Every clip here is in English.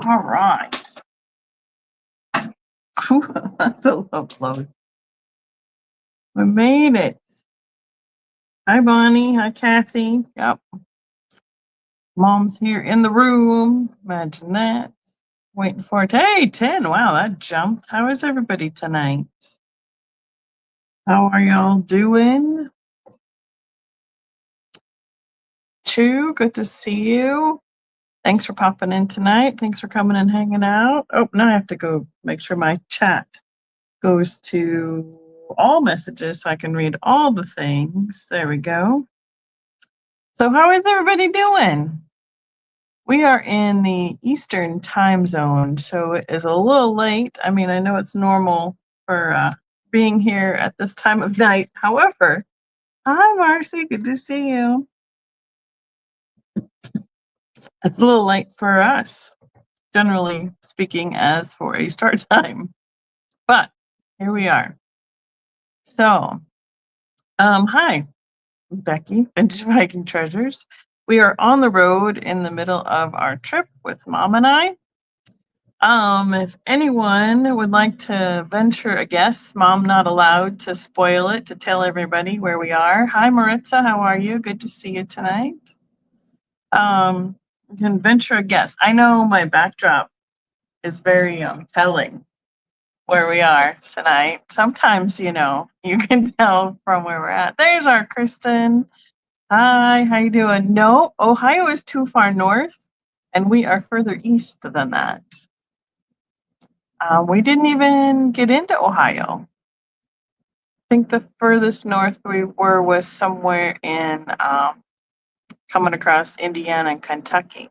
All right. That's a little close. We made it. Hi, Bonnie. Hi, Kathy. Yep. Mom's here in the room. Imagine that. Waiting for it. Hey, 10. Wow, that jumped. How is everybody tonight? How are y'all doing? Chu, good to see you. Thanks for popping in tonight. Thanks for coming and hanging out. Oh, now I have to go make sure my chat goes to all messages so I can read all the things. There we go. So how is everybody doing? We are in the Eastern time zone, so it is a little late. I mean, I know it's normal for being here at this time of night. However, hi, Marcy. Good to see you. It's a little late for us, generally speaking, as for a start time. But here we are. So, hi, Becky, Vintagevikingtreasures. We are on the road in the middle of our trip with Mom and I. If anyone would like to venture a guess, Mom not allowed to spoil it, to tell everybody where we are. Hi, Maritza, how are you? Good to see you tonight. You can venture a guess. I know my backdrop is very telling where we are tonight. Sometimes, you can tell from where we're at. There's our Kristen. Hi, how you doing? No, Ohio is too far north, and we are further east than that. We didn't even get into Ohio. I think the furthest north we were was somewhere in coming across Indiana and Kentucky.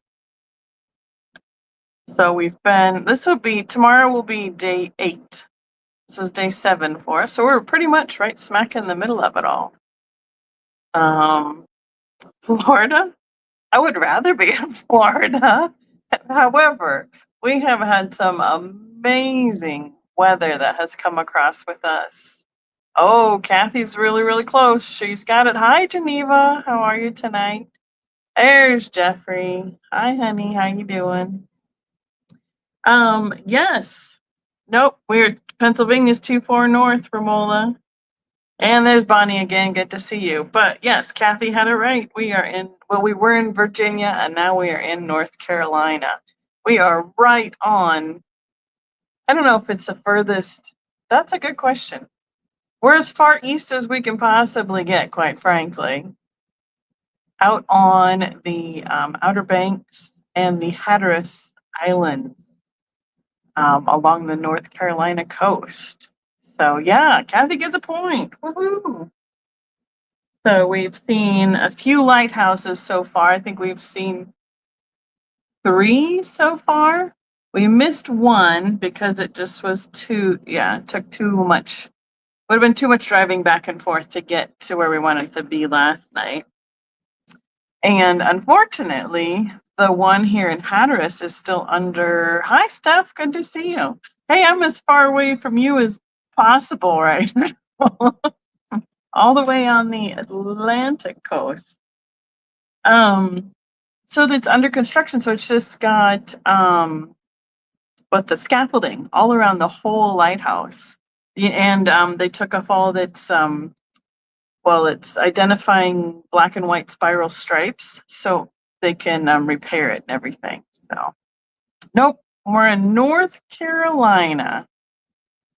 So tomorrow will be day 8. This was day 7 for us. So we're pretty much right smack in the middle of it all. Florida? I would rather be in Florida. However, we have had some amazing weather that has come across with us. Oh, Kathy's really, really close. She's got it. Hi, Geneva. How are you tonight? There's Jeffrey. Hi, honey. How you doing? Yes. Nope. Pennsylvania's too far north, Romola. And there's Bonnie again. Good to see you. But yes, Kathy had it right. We were in Virginia and now we are in North Carolina. We are right on. I don't know if it's the furthest. That's a good question. We're as far east as we can possibly get, quite frankly. Out on the Outer Banks and the Hatteras Islands along the North Carolina coast. So yeah, Kathy gets a point. Woohoo! So we've seen a few lighthouses so far. I think we've seen 3 so far. We missed one because it just was it took too much. Would have been too much driving back and forth to get to where we wanted to be last night. And unfortunately, the one here in Hatteras is still under. Hi, Steph. Good to see you. Hey, I'm as far away from you as possible right now. All the way on the Atlantic coast. So that's under construction. So it's just got the scaffolding all around the whole lighthouse. And they took off all that's it's identifying black and white spiral stripes so they can repair it and everything. So nope, we're in North Carolina.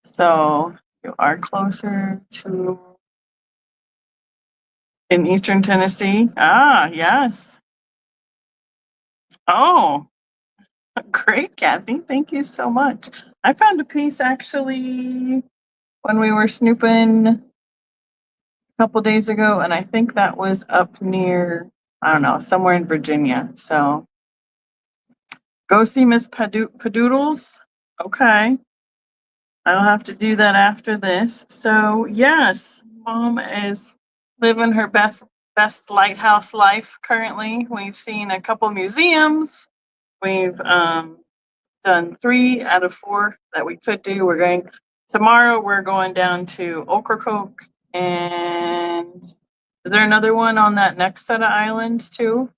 So you are closer to in Eastern Tennessee. Ah, yes. Oh, great, Kathy. Thank you so much. I found a piece actually when we were snooping a couple days ago, and I think that was up near, I don't know, somewhere in Virginia. So go see Miss Padoodles. Okay. I'll have to do that after this. So yes, Mom is living her best lighthouse life currently. We've seen a couple museums. We've done 3 out of 4 that we could do. Tomorrow we're going down to Ocracoke, and is there another one on that next set of islands too?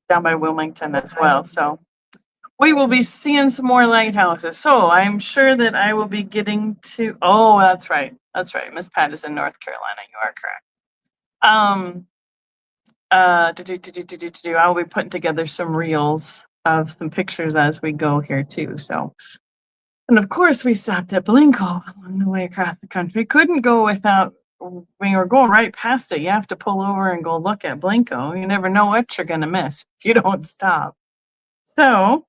Down by Wilmington as well. So we will be seeing some more lighthouses. So I'm sure that I will be getting to. Oh, that's right. That's right. Miss Pat is in North Carolina. You are correct. I will be putting together some reels of some pictures as we go here too. So, and of course, we stopped at Blinko on the way across the country. Couldn't go without. When you're going right past it, you have to pull over and go look at Blinko. You never know what you're going to miss if you don't stop. So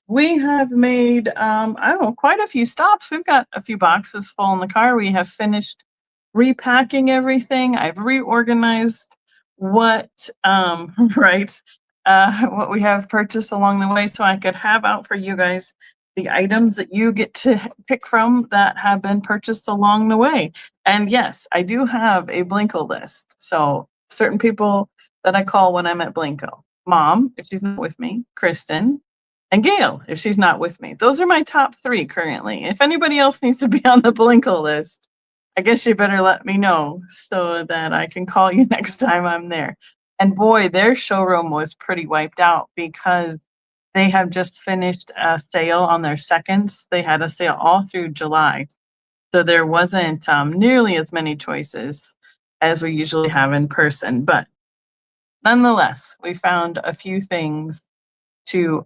we have made, I don't know, quite a few stops. We've got a few boxes full in the car. We have finished repacking everything. I've reorganized what, right, what we have purchased along the way so I could have out for you guys the items that you get to pick from that have been purchased along the way. And yes, I do have a Blinko list. So certain people that I call when I'm at Blinko. Mom, if she's not with me, Kristen, and Gail, if she's not with me. Those are my top 3 currently. If anybody else needs to be on the Blinko list, I guess you better let me know so that I can call you next time I'm there. And boy, their showroom was pretty wiped out because they have just finished a sale on their seconds. They had a sale all through July. So there wasn't nearly as many choices as we usually have in person. But nonetheless, we found a few things to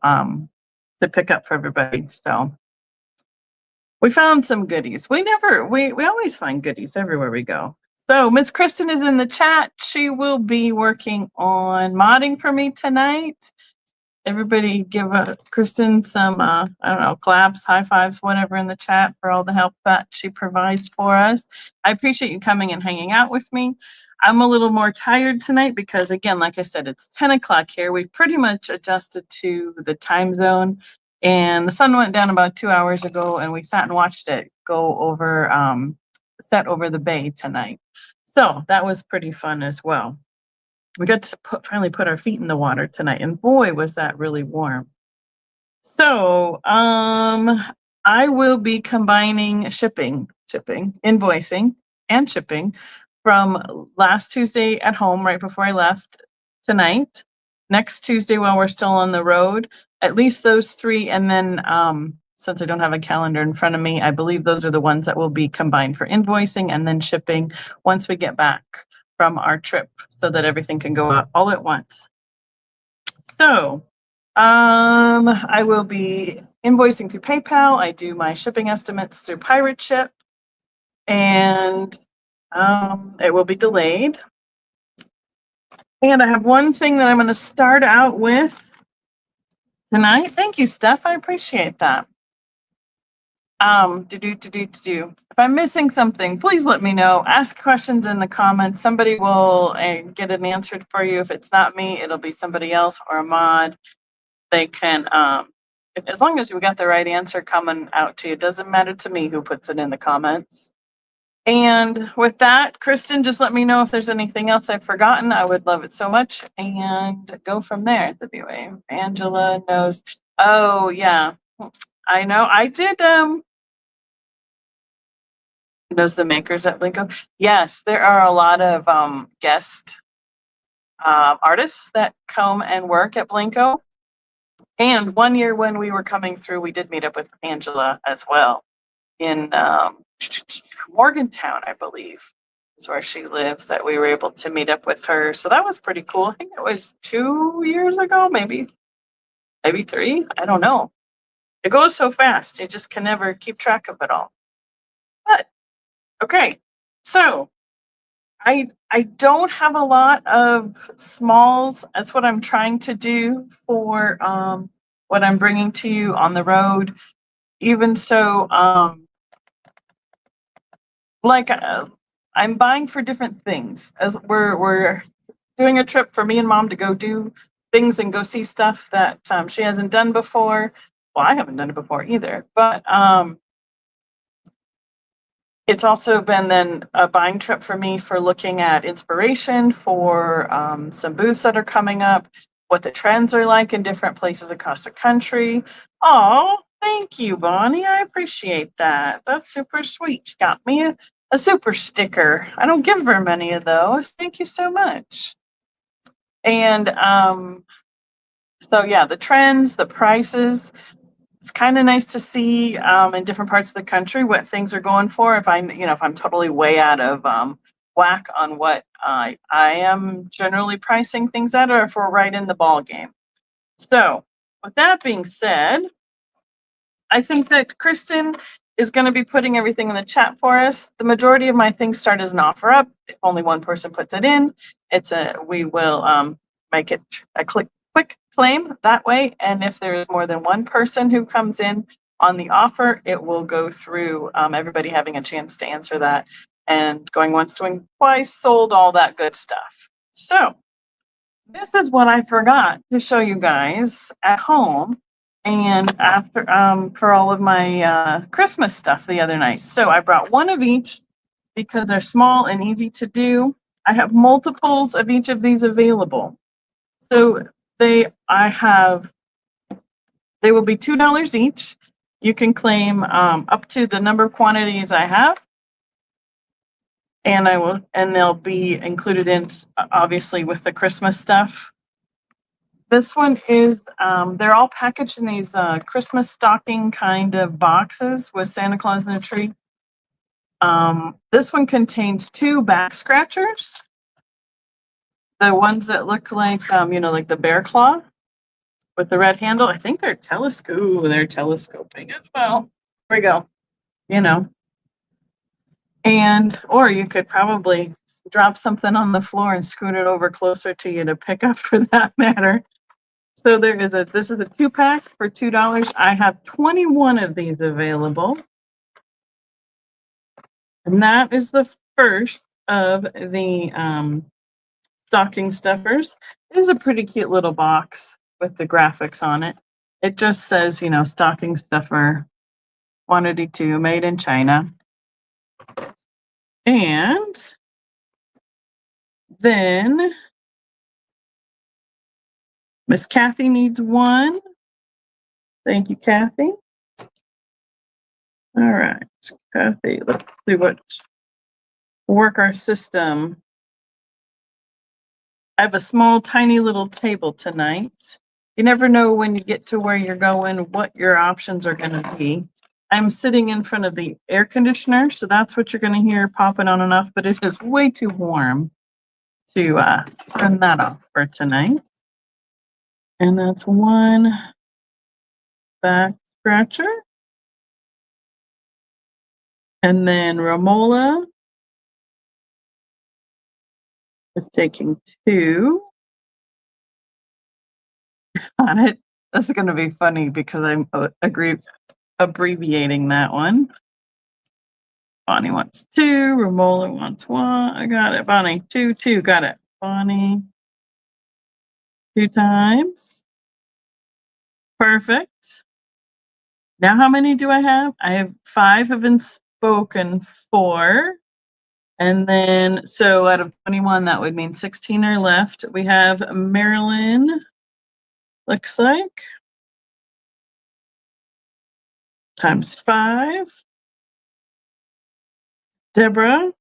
pick up for everybody. So we found some goodies. We always find goodies everywhere we go. So Miss Kristen is in the chat. She will be working on modding for me tonight. Everybody give Kristen some, I don't know, claps, high fives, whatever in the chat for all the help that she provides for us. I appreciate you coming and hanging out with me. I'm a little more tired tonight because, again, like I said, it's 10 o'clock here. We've pretty much adjusted to the time zone, and the sun went down about 2 hours ago, and we sat and watched it go over, set over the bay tonight. So that was pretty fun as well. We got to finally put our feet in the water tonight, and boy, was that really warm. So, I will be combining shipping, invoicing, and shipping from last Tuesday at home right before I left tonight, next Tuesday while we're still on the road, at least those 3, and then, since I don't have a calendar in front of me, I believe those are the ones that will be combined for invoicing and then shipping once we get back from our trip so that everything can go out all at once. So, I will be invoicing through PayPal. I do my shipping estimates through Pirate Ship, and it will be delayed. And I have one thing that I'm going to start out with tonight. Thank you, Steph. I appreciate that. If I'm missing something, please let me know. Ask questions in the comments. Somebody will get an answer for you. If it's not me, it'll be somebody else or a mod. They can, as long as we got the right answer coming out to you, it doesn't matter to me who puts it in the comments. And with that, Kristen, just let me know if there's anything else I've forgotten. I would love it so much. And go from there. The BOA. Angela knows. Oh, yeah. I know. I did, knows the makers at Blinko. Yes, there are a lot of guest artists that come and work at Blinko. And one year when we were coming through, we did meet up with Angela as well in Morgantown, I believe, is where she lives, that we were able to meet up with her. So that was pretty cool. I think it was 2 years ago, maybe 3. I don't know. It goes so fast. You just can never keep track of it all. But okay, so I don't have a lot of smalls. That's what I'm trying to do for what I'm bringing to you on the road. Even so, I'm buying for different things. As we're doing a trip for me and Mom to go do things and go see stuff that she hasn't done before. Well, I haven't done it before either, but it's also been then a buying trip for me for looking at inspiration for some booths that are coming up, what the trends are like in different places across the country. Oh, thank you, Bonnie. I appreciate that. That's super sweet. You got me a super sticker. I don't give very many of those. Thank you so much. And So yeah, the trends, the prices. It's kind of nice to see in different parts of the country what things are going for. If I'm totally way out of whack on what I am generally pricing things at, or if we're right in the ball game. So, with that being said, I think that Kristen is going to be putting everything in the chat for us. The majority of my things start as an offer up. If only one person puts it in, we will make it a quick claim that way. And if there is more than one person who comes in on the offer, it will go through everybody having a chance to answer that, and going once, going twice, sold, all that good stuff. So this is what I forgot to show you guys at home, and after for all of my Christmas stuff the other night. So I brought one of each because they're small and easy to do. I have multiples of each of these available. So they will be $2 each. You can claim up to the number of quantities I have, and they'll be included in obviously with the Christmas stuff. This one is, they're all packaged in these Christmas stocking kind of boxes with Santa Claus and a tree. This one contains 2 back scratchers. The ones that look like, like the bear claw with the red handle. I think they're telescoping as well. There we go. Or you could probably drop something on the floor and scoot it over closer to you to pick up for that matter. So this is a 2-pack for $2. I have 21 of these available. And that is the first of the stocking stuffers. It is a pretty cute little box with the graphics on it. It just says, stocking stuffer quantity 2, made in China. And then Miss Kathy needs one. Thank you, Kathy. All right, Kathy, let's see what work our system. I have a small, tiny little table tonight. You never know when you get to where you're going, what your options are going to be. I'm sitting in front of the air conditioner, so that's what you're going to hear popping on and off, but it is way too warm to turn that off for tonight. And that's one back scratcher. And then Romola is taking 2 on it. That's going to be funny because I'm abbreviating that one. Bonnie wants 2. Romola wants 1. I got it. Bonnie, 2, 2. Got it. Bonnie, 2 times. Perfect. Now how many do I have? I have 5 have been spoken for. And then, so out of 21, that would mean 16 are left. We have Marilyn, looks like, times 5. Deborah.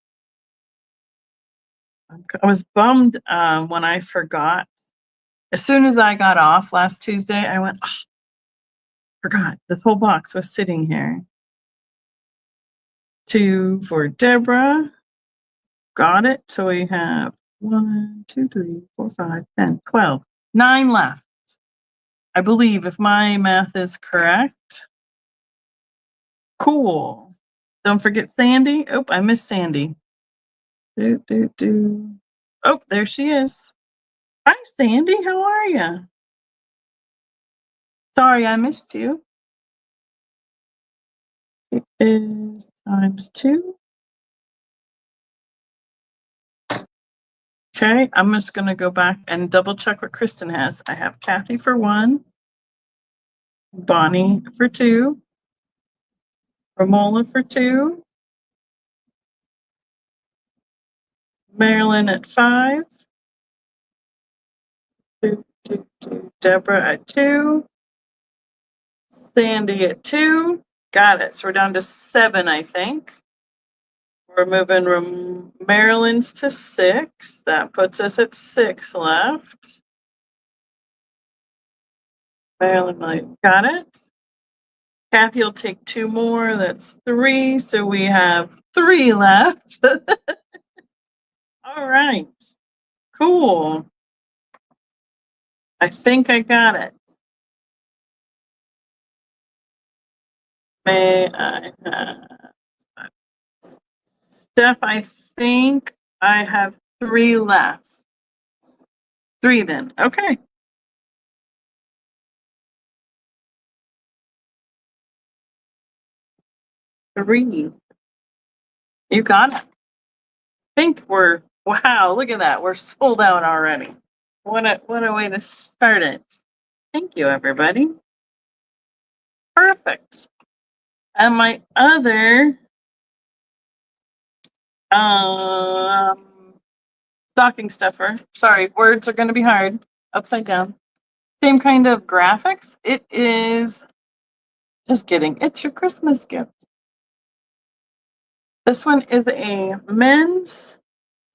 I was bummed when I forgot. As soon as I got off last Tuesday, I went, oh, forgot this whole box was sitting here. 2 for Deborah. Got it. So we have 1, 2, 3, 4, 5, 10, 12. 9 left. I believe, if my math is correct. Cool. Don't forget Sandy. Oh, I missed Sandy. Oh, there she is. Hi, Sandy. How are you? Sorry, I missed you. It is times 2. Okay, I'm just going to go back and double check what Kristen has. I have Kathy for 1, Bonnie for 2, Romola for 2, Marilyn at 5, Deborah at 2, Sandy at 2. Got it. So we're down to 7, I think. We're moving Maryland's to 6. That puts us at 6 left. Marilyn, got it. Kathy will take 2 more. That's 3. So we have 3 left. All right. Cool. I think I got it. May I have Steph, I think I have 3 left. 3 then. Okay. 3. You got it. I think we're wow, look at that. We're sold out already. What a way to start it. Thank you, everybody. Perfect. And my other stocking stuffer. Sorry, words are going to be hard. Upside down. Same kind of graphics. It is just kidding. It's your Christmas gift. This one is a men's.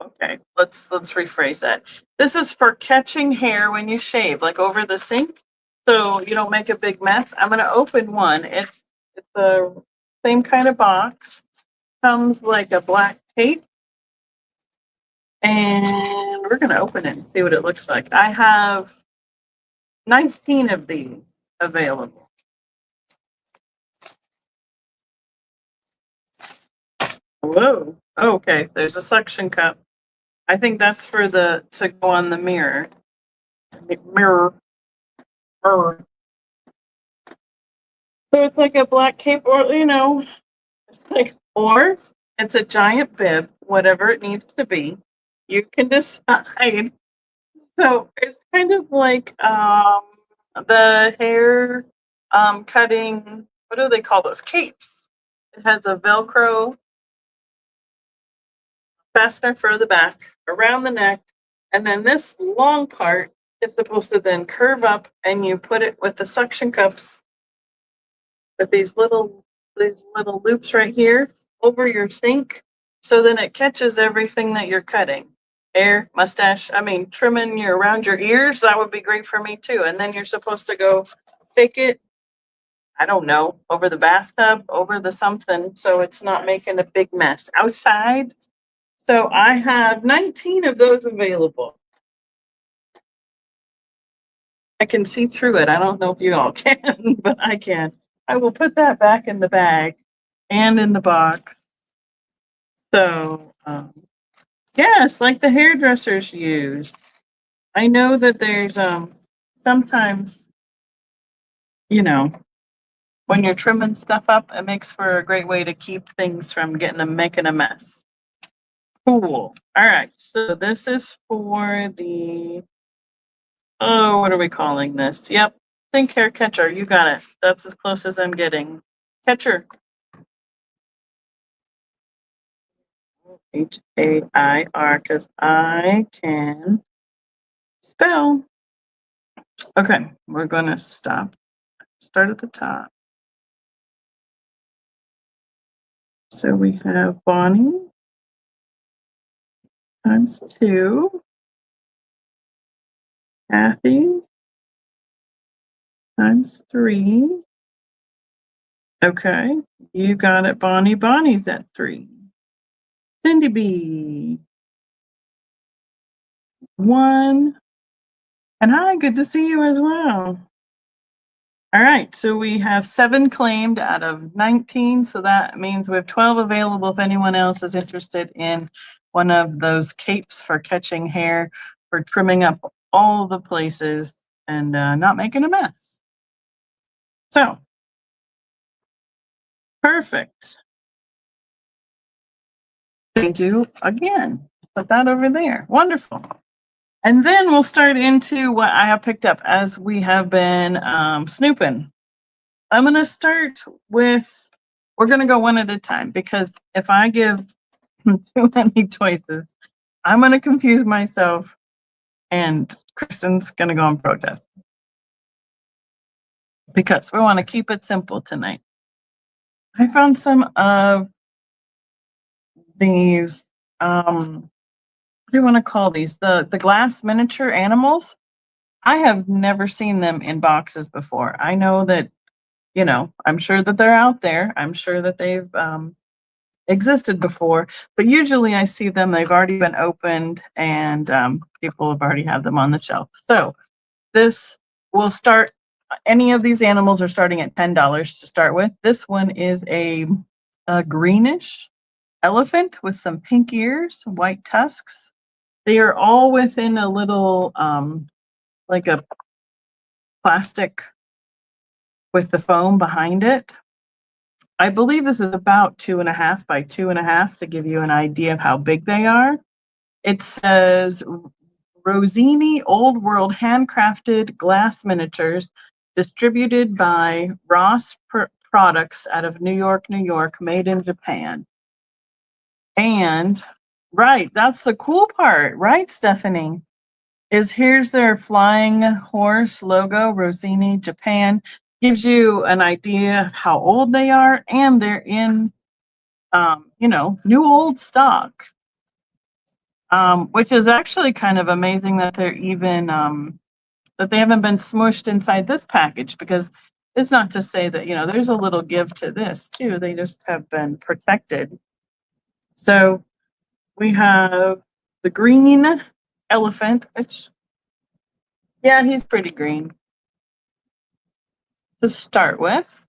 Okay, let's rephrase that. This is for catching hair when you shave, like over the sink, so you don't make a big mess. I'm gonna open one. It's the same kind of box. Comes like a black tape, and we're gonna open it and see what it looks like. I have 19 of these available. Whoa. Okay, there's a suction cup. I think that's for to go on the mirror. Mirror. So it's like a black cape, or it's like, or it's a giant bib, whatever it needs to be. You can decide. So it's kind of like the hair cutting. What do they call those? Capes. It has a Velcro fastener for the back, around the neck, and then this long part is supposed to then curve up, and you put it with the suction cups with these little loops right here over your sink, so then it catches everything that you're cutting. Hair, mustache, trimming your around your ears, that would be great for me too. And then you're supposed to go take it, I don't know, over the bathtub, over the something, so it's not making a big mess outside. So I have 19 of those available. I can see through it. I don't know if you all can, but I can. I will put that back in the bag and in the box. So, yes, like the hairdressers used. I know that there's sometimes, when you're trimming stuff up, it makes for a great way to keep things from making a mess. Cool. All right. So this is for the, what are we calling this? Yep. Think hair catcher. You got it. That's as close as I'm getting. Catcher. Hair, because I can spell. Okay, we're going to start at the top. So we have Bonnie times 2, Kathy times 3. Okay, you got it, Bonnie. Bonnie's at 3. Cindy B, 1. And hi, good to see you as well. All right, so we have 7 claimed out of 19, so that means we have 12 available if anyone else is interested in one of those capes for catching hair, for trimming up all the places and not making a mess. So, perfect. Thank you again. Put that over there. Wonderful. And then we'll start into what I have picked up as we have been snooping. I'm going to start with, we're going to go one at a time, because if I give too many choices, I'm going to confuse myself and Kristen's going to go on protest. Because we want to keep it simple tonight. I found some of these, what do you want to call these? The glass miniature animals. I have never seen them in boxes before. I know that, I'm sure that they're out there. I'm sure that they've existed before, but usually I see them, they've already been opened and people have already had them on the shelf. So this will start, any of these animals are starting at $10 to start with. This one is a greenish elephant with some pink ears, white tusks. They are all within a little, like a plastic with the foam behind it. I believe this is about 2.5 by 2.5 to give you an idea of how big they are. It says Rossini Old World handcrafted glass miniatures distributed by Ross Products out of New York, New York, made in Japan. And right, that's the cool part, right, Stephanie? Is here's their flying horse logo, Rossini, Japan. Gives you an idea of how old they are, and they're in, new old stock, which is actually kind of amazing that they're even that they haven't been smushed inside this package, because it's not to say that, there's a little give to this too. They just have been protected. So we have the green elephant, which, yeah, he's pretty green to start with.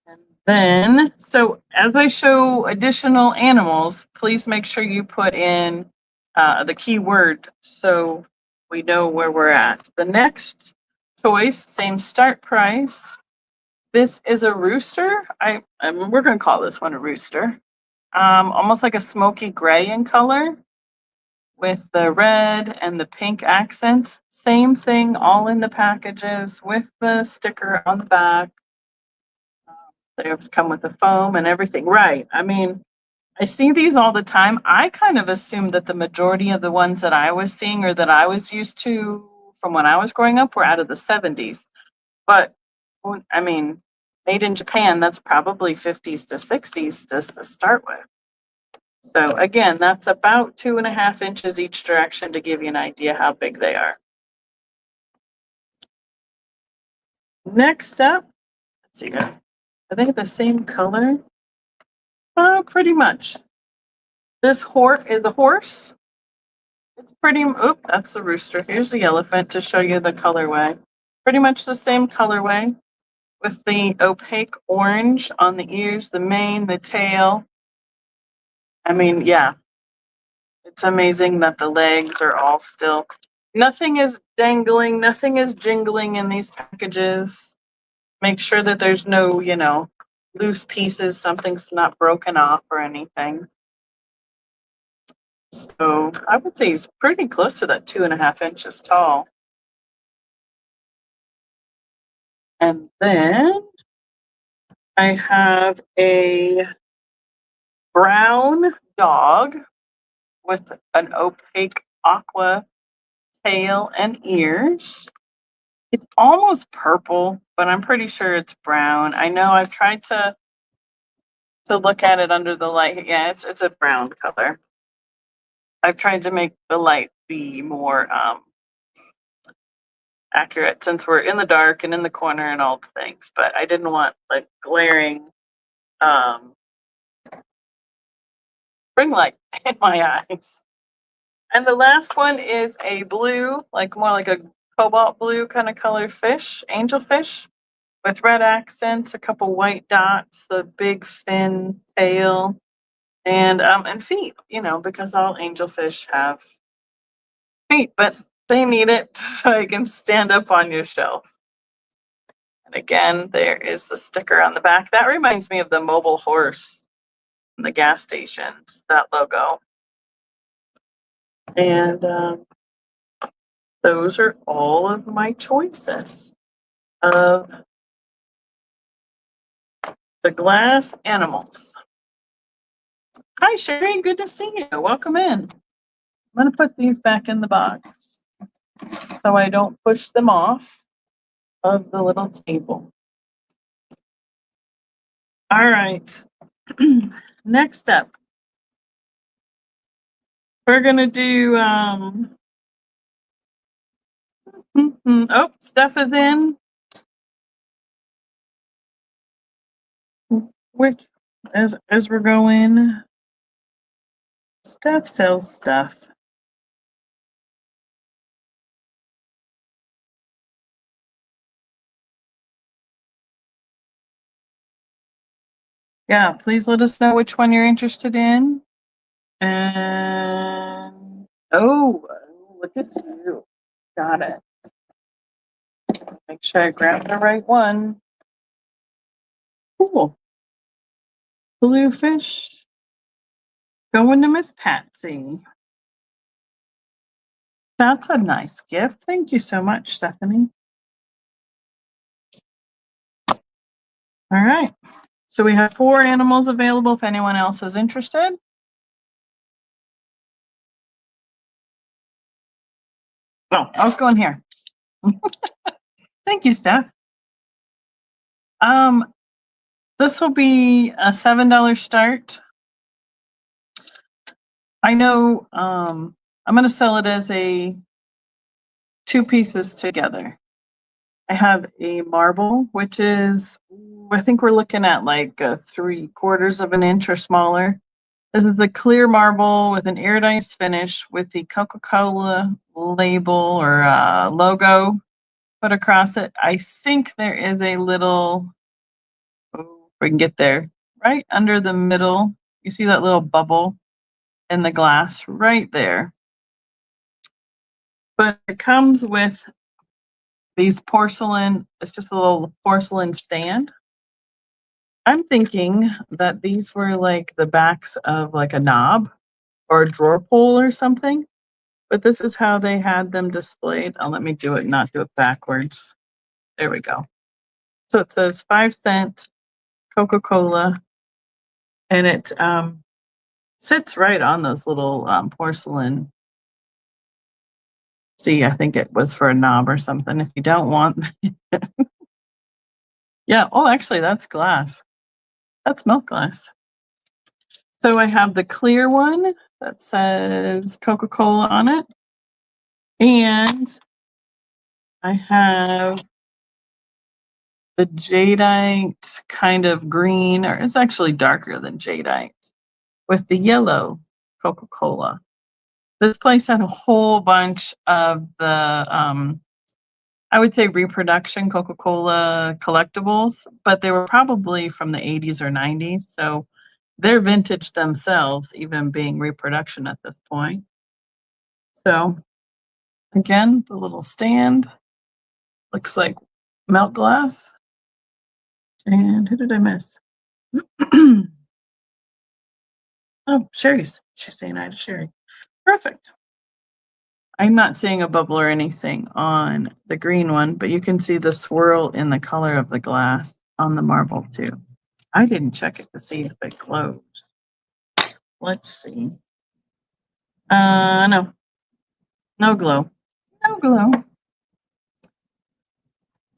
And then, so as I show additional animals, please make sure you put in the keyword so we know where we're at. The next choice, same start price. This is a rooster. We're going to call this one a rooster. Almost like a smoky gray in color with the red and the pink accents. Same thing, all in the packages with the sticker on the back. They have to come with the foam and everything. Right. I mean, I see these all the time. I kind of assumed that the majority of the ones that I was seeing or that I was used to from when I was growing up were out of the 70s. But I mean, made in Japan, that's probably 50s to 60s just to start with. So again, that's about 2.5 inches each direction to give you an idea how big they are. Next up, let's see here. I think the same color. Oh, pretty much. This horse is a horse. It's pretty, that's the rooster. Here's the elephant to show you the colorway. Pretty much the same colorway with the opaque orange on the ears, the mane, the tail. I mean, yeah, it's amazing that the legs are all still, nothing is dangling, nothing is jingling in these packages. Make sure that there's no, loose pieces, something's not broken off or anything. So I would say he's pretty close to that 2.5 inches tall. And then I have a brown dog with an opaque aqua tail and ears. It's almost purple, but I'm pretty sure it's brown. I know I've tried to look at it under the light. Yeah, it's a brown color. I've tried to make the light be more accurate since we're in the dark and in the corner and all the things, but I didn't want like glaring ring light in my eyes. And the last one is a blue, like more like a cobalt blue kind of color fish, angelfish, with red accents, a couple white dots, the big fin tail, and feet, because all angelfish have feet, but they need it so you can stand up on your shelf. And again, there is the sticker on the back. That reminds me of the mobile horse in the gas stations, that logo. And those are all of my choices of the glass animals. Hi, Sherry. Good to see you. Welcome in. I'm going to put these back in the box so I don't push them off of the little table. All right. Next up, we're going to do Oh, Steph is in. Which, as we're going, Steph sells stuff. Yeah, please let us know which one you're interested in. And oh, look at you. Got it. Make sure I grab the right one. Cool. Bluefish. Going to Miss Patsy. That's a nice gift. Thank you so much, Stephanie. All right. So we have 4 animals available if anyone else is interested. Oh, I was going here. Thank you, Steph. This will be a $7 start. I know I'm going to sell it as a 2 pieces together. I have a marble, which is, I think we're looking at like 3/4 of an inch or smaller. This is a clear marble with an iridized finish with the Coca-Cola label or logo put across it. I think there is a little, oh, we can get there, right under the middle. You see that little bubble in the glass right there. But it comes with these porcelain, it's just a little porcelain stand. I'm thinking that these were like the backs of like a knob or a drawer pull or something. But this is how they had them displayed. Oh, let me do it, not do it backwards. There we go. So it says 5-cent Coca-Cola, and it sits right on those little porcelain. See, I think it was for a knob or something. If you don't want, yeah. Oh, actually, that's glass. That's milk glass. So I have the clear one that says Coca-Cola on it, and I have the jadeite kind of green, or it's actually darker than jadeite, with the yellow Coca-Cola. This place had a whole bunch of the, I would say reproduction Coca-Cola collectibles, but they were probably from the 80s or 90s. So they're vintage themselves, even being reproduction at this point. So again, the little stand looks like milk glass. And who did I miss? Oh, Sherry's. She's saying hi to Sherry. Perfect. I'm not seeing a bubble or anything on the green one, but you can see the swirl in the color of the glass on the marble too. I didn't check it to see if it closed. Let's see. No. No glow. No glow.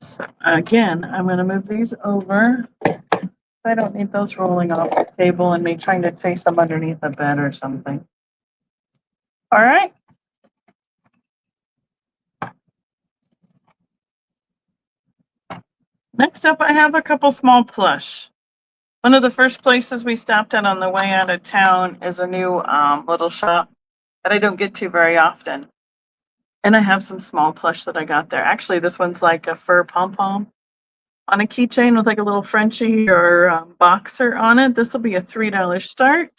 So again, I'm going to move these over. I don't need those rolling off the table and me trying to place them underneath the bed or something. All right. Next up, I have a couple small plush. One of the first places we stopped at on the way out of town is a new little shop that I don't get to very often. And I have some small plush that I got there. Actually, this one's like a fur pom-pom on a keychain with like a little Frenchie or boxer on it. This will be a $3 start.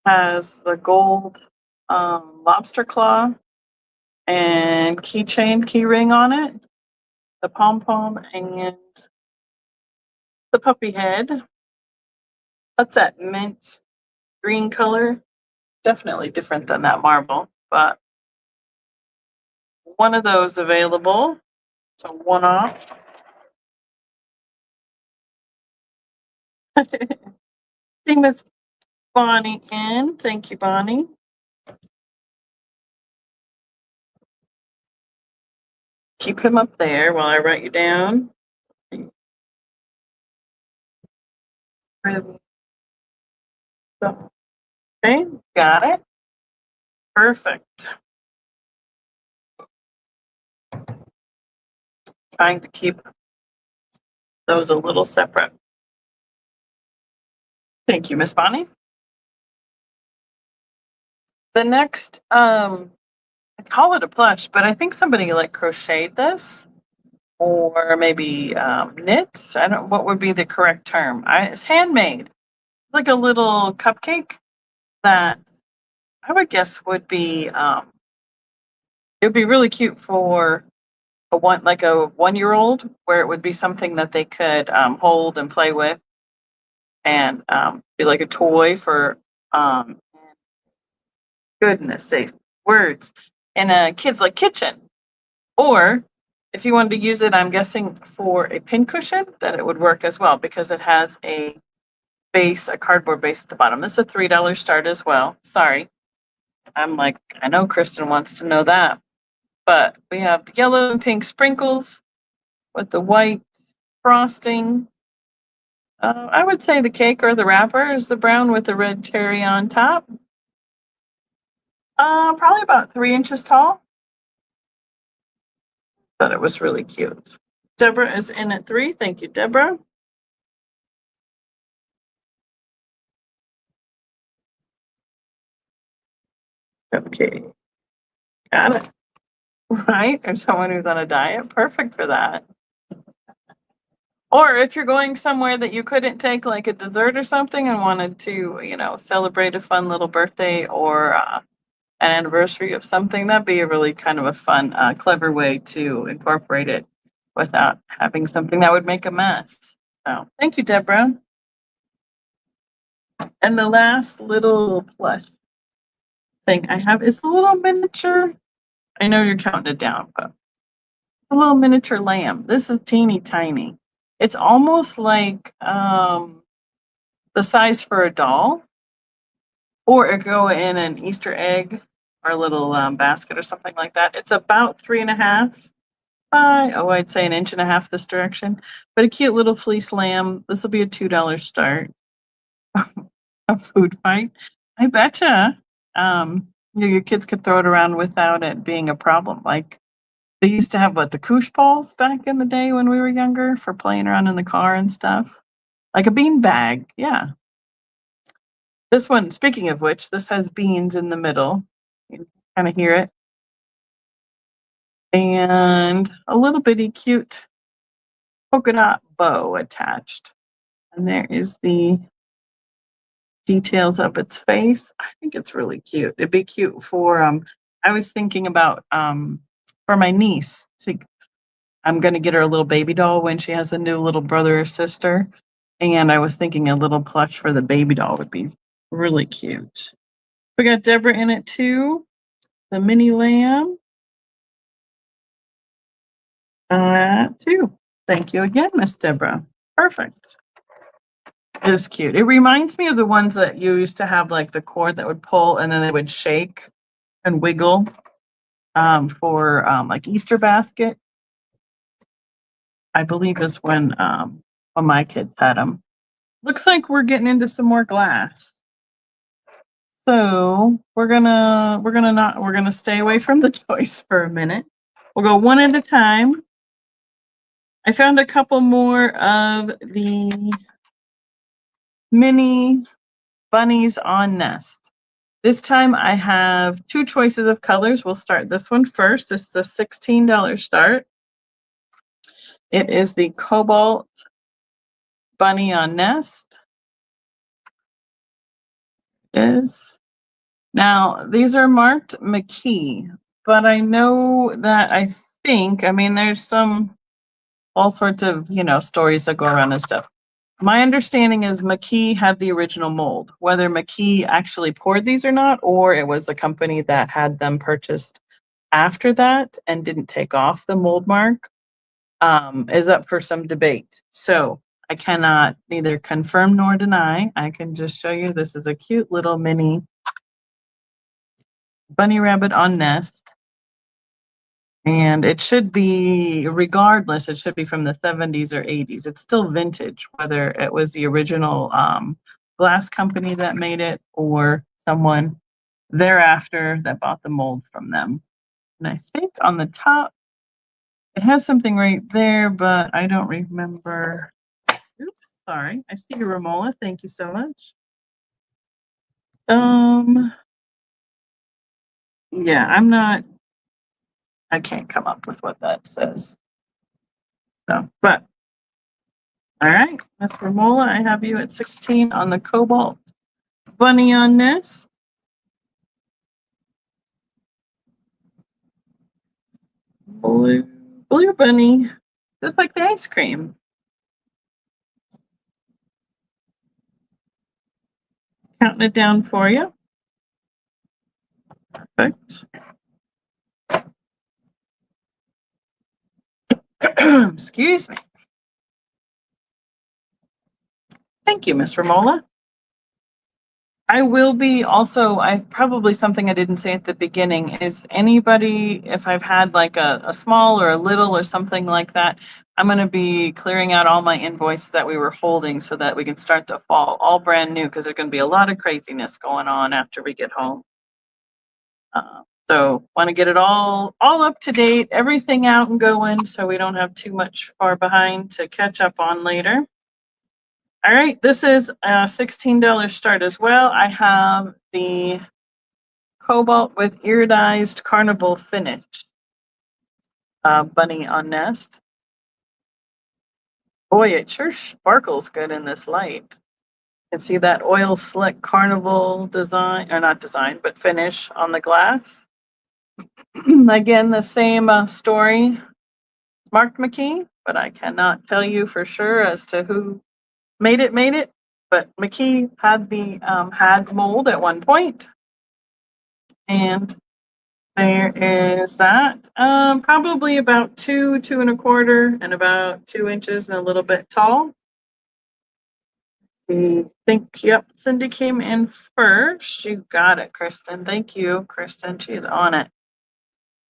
Has the gold lobster claw and keychain key ring on it, the pom-pom, and the puppy head. That's that mint green color. Definitely different than that marble, but one of those available. So one off. Seeing Miss Bonnie in. Thank you, Bonnie. Keep him up there while I write you down. Okay, got it. Perfect. trying to keep those a little separate. Thank you, Miss Bonnie. The next, I call it a plush, but I think somebody like crocheted this or maybe knits. I don't. What would be the correct term? It's handmade. It's like a little cupcake that I would guess would be. It would be really cute for a 1-year-old, where it would be something that they could hold and play with, and be like a toy for um, goodness sake, words in a kid's like kitchen. Or if you wanted to use it, I'm guessing for a pincushion, that it would work as well because it has a base, a cardboard base at the bottom. This is a $3 start as well. Sorry. I'm like, I know Kristen wants to know that. But we have the yellow and pink sprinkles with the white frosting. I would say the cake or the wrapper is the brown with the red cherry on top. Probably about 3 inches tall. Thought it was really cute. Deborah is in at 3. Thank you, Deborah. Okay. Got it. Right? Or someone who's on a diet. Perfect for that. Or if you're going somewhere that you couldn't take like a dessert or something and wanted to, celebrate a fun little birthday or an anniversary of something, that'd be a really kind of a fun, clever way to incorporate it without having something that would make a mess. So thank you, Deborah. And the last little plush thing I have is a little miniature. I know you're counting it down, but a little miniature lamb. This is teeny tiny. It's almost like the size for a doll, or it go in an Easter egg or a little basket or something like that. It's about 3.5 by, I'd say 1.5 inches this direction, but a cute little fleece lamb. This will be a $2 start. A food fight. I betcha. Your kids could throw it around without it being a problem. Like they used to have the koosh balls back in the day when we were younger for playing around in the car and stuff. Like a bean bag. Yeah. This one, speaking of which, this has beans in the middle. You can kind of hear it. And a little bitty cute polka dot bow attached. And there is the details of its face. I think it's really cute. It'd be cute for I was thinking about for my niece. I'm gonna get her a little baby doll when she has a new little brother or sister. And I was thinking a little plush for the baby doll would be really cute. We got Deborah in it too. The mini lamb. Too. Thank you again, Miss Deborah. Perfect. It is cute. It reminds me of the ones that you used to have, like the cord that would pull and then they would shake and wiggle for like Easter basket. I believe is when my kids had them. Looks like we're getting into some more glass. So we're gonna stay away from the toys for a minute. We'll go one at a time. I found a couple more of the mini bunnies on nest. This time I have 2 choices of colors. We'll start this one first. This is a $16 start. It is the Cobalt Bunny on Nest. Now, these are marked McKee, but I know that there's all sorts of, stories that go around and stuff. My understanding is McKee had the original mold. Whether McKee actually poured these or not, or it was a company that had them purchased after that and didn't take off the mold mark, is up for some debate. So I cannot neither confirm nor deny. I can just show you this is a cute little mini bunny rabbit on nest. And it should be, regardless, it should be from the 70s or 80s. It's still vintage, whether it was the original glass company that made it or someone thereafter that bought the mold from them. And I think on the top, It has something right there, but I don't remember. Oops, sorry. I see you, Romola. Thank you so much. Yeah, I can't come up with what that says. So, but all right, with Romola, I have you at 16 on the Cobalt Bunny on Nest. Blue bunny, just like the ice cream. Counting it down for you. Perfect. Excuse me. Thank you, Miss Romola. I will be also, I probably something I didn't say at the beginning is anybody, if I've had like a small or a little or something like that, I'm going to be clearing out all my invoices that we were holding so that we can start the fall all brand new because there's going to be a lot of craziness going on after we get home. So want to get it all up to date, everything out and going so we don't have too much far behind to catch up on later. All right, this is a $16 start as well. I have the Cobalt with iridized carnival finish bunny on nest. Boy, it sure sparkles good in this light. You can see that oil slick carnival design, or not design, but finish on the glass. Again, the same story, Mark McKee, but I cannot tell you for sure as to who made it. But McKee had the had mold at one point, and there is that. Probably about 2.25, and about 2 inches and a little bit tall. I think, yep, Cindy came in first. You got it, Kristen. Thank you, Kristen. She's on it.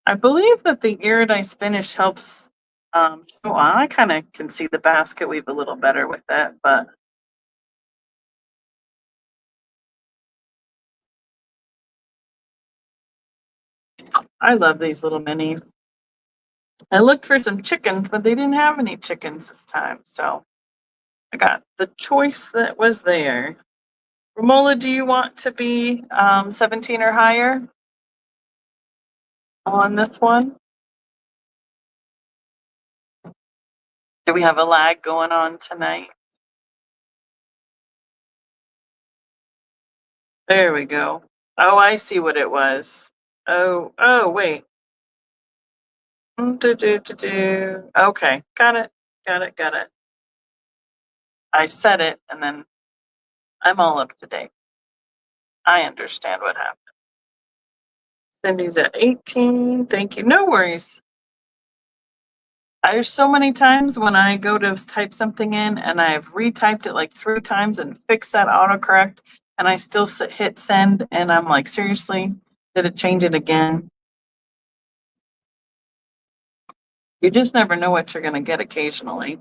I believe that the iridized finish helps. So I kind of can see the basket weave a little better with that, but I love these little minis. I looked for some chickens, but they didn't have any chickens this time, so I got the choice that was there. Romola, do you want to be 17 or higher on this one? Do we have a lag going on tonight? There we go. Oh, I see what it was. Oh, wait. Okay, got it. I said it, and then I'm all up to date. I understand what happened. Cindy's at 18. Thank you. No worries. There's so many times when I go to type something in and I've retyped it like 3 times and fixed that autocorrect, and I still hit send, and I'm like, seriously, did it change it again? You just never know what you're going to get occasionally.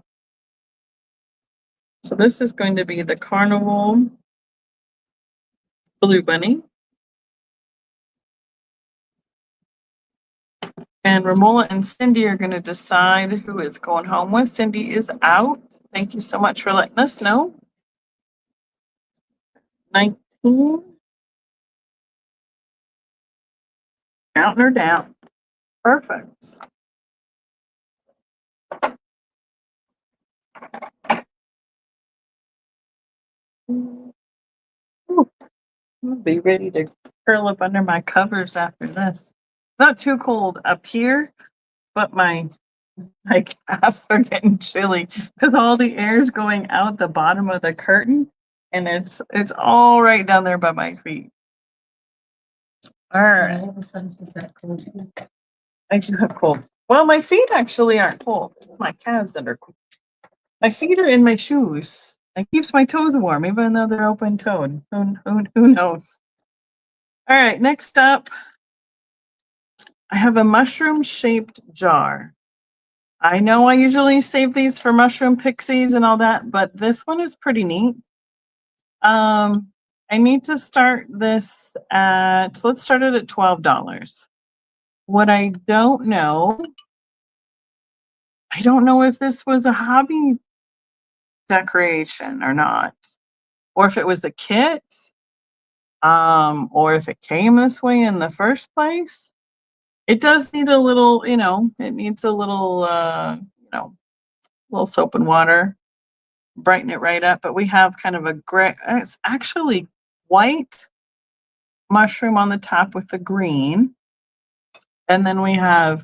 So this is going to be the Carnival Blue Bunny. And Romola and Cindy are going to decide who is going home with. Cindy is out. Thank you so much for letting us know. 19. Counting her down. Perfect. Ooh, I'll be ready to curl up under my covers after this. Not too cold up here, but my calves are getting chilly because all the air is going out the bottom of the curtain, and it's all right down there by my feet. All right. All of a sudden, it's that cold. I do have cold. Well, my feet actually aren't cold. It's my calves that are cold. My feet are in my shoes. It keeps my toes warm, even though they're open toed. Who knows? All right, next up, I have a mushroom shaped jar. I know I usually save these for mushroom pixies and all that, but this one is pretty neat. I need to start this at, so let's start it at $12. What I don't know I don't know if this was a hobby decoration or not, or if it was a kit, or if it came this way in the first place. It does need a little, it needs a little, little soap and water, brighten it right up. But we have kind of a gray, it's actually white mushroom on the top with the green. And then we have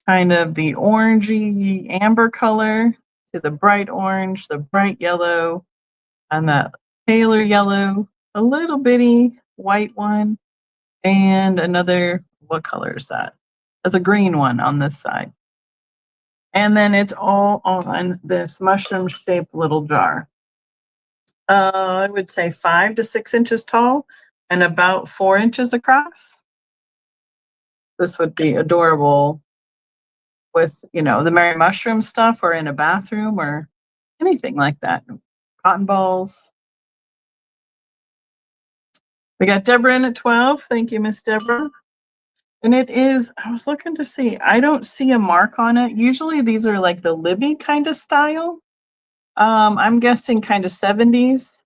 kind of the orangey amber color to the bright orange, the bright yellow, and that paler yellow, a little bitty white one, and another, what color is that? That's a green one on this side. And then it's all on this mushroom shaped little jar. I would say 5 to 6 inches tall and about 4 inches across. This would be adorable with, the Merry Mushroom stuff or in a bathroom or anything like that. Cotton balls. We got Deborah in at 12. Thank you, Miss Deborah. And it is, I was looking to see, I don't see a mark on it. Usually these are like the Libby kind of style. I'm guessing kind of 70s.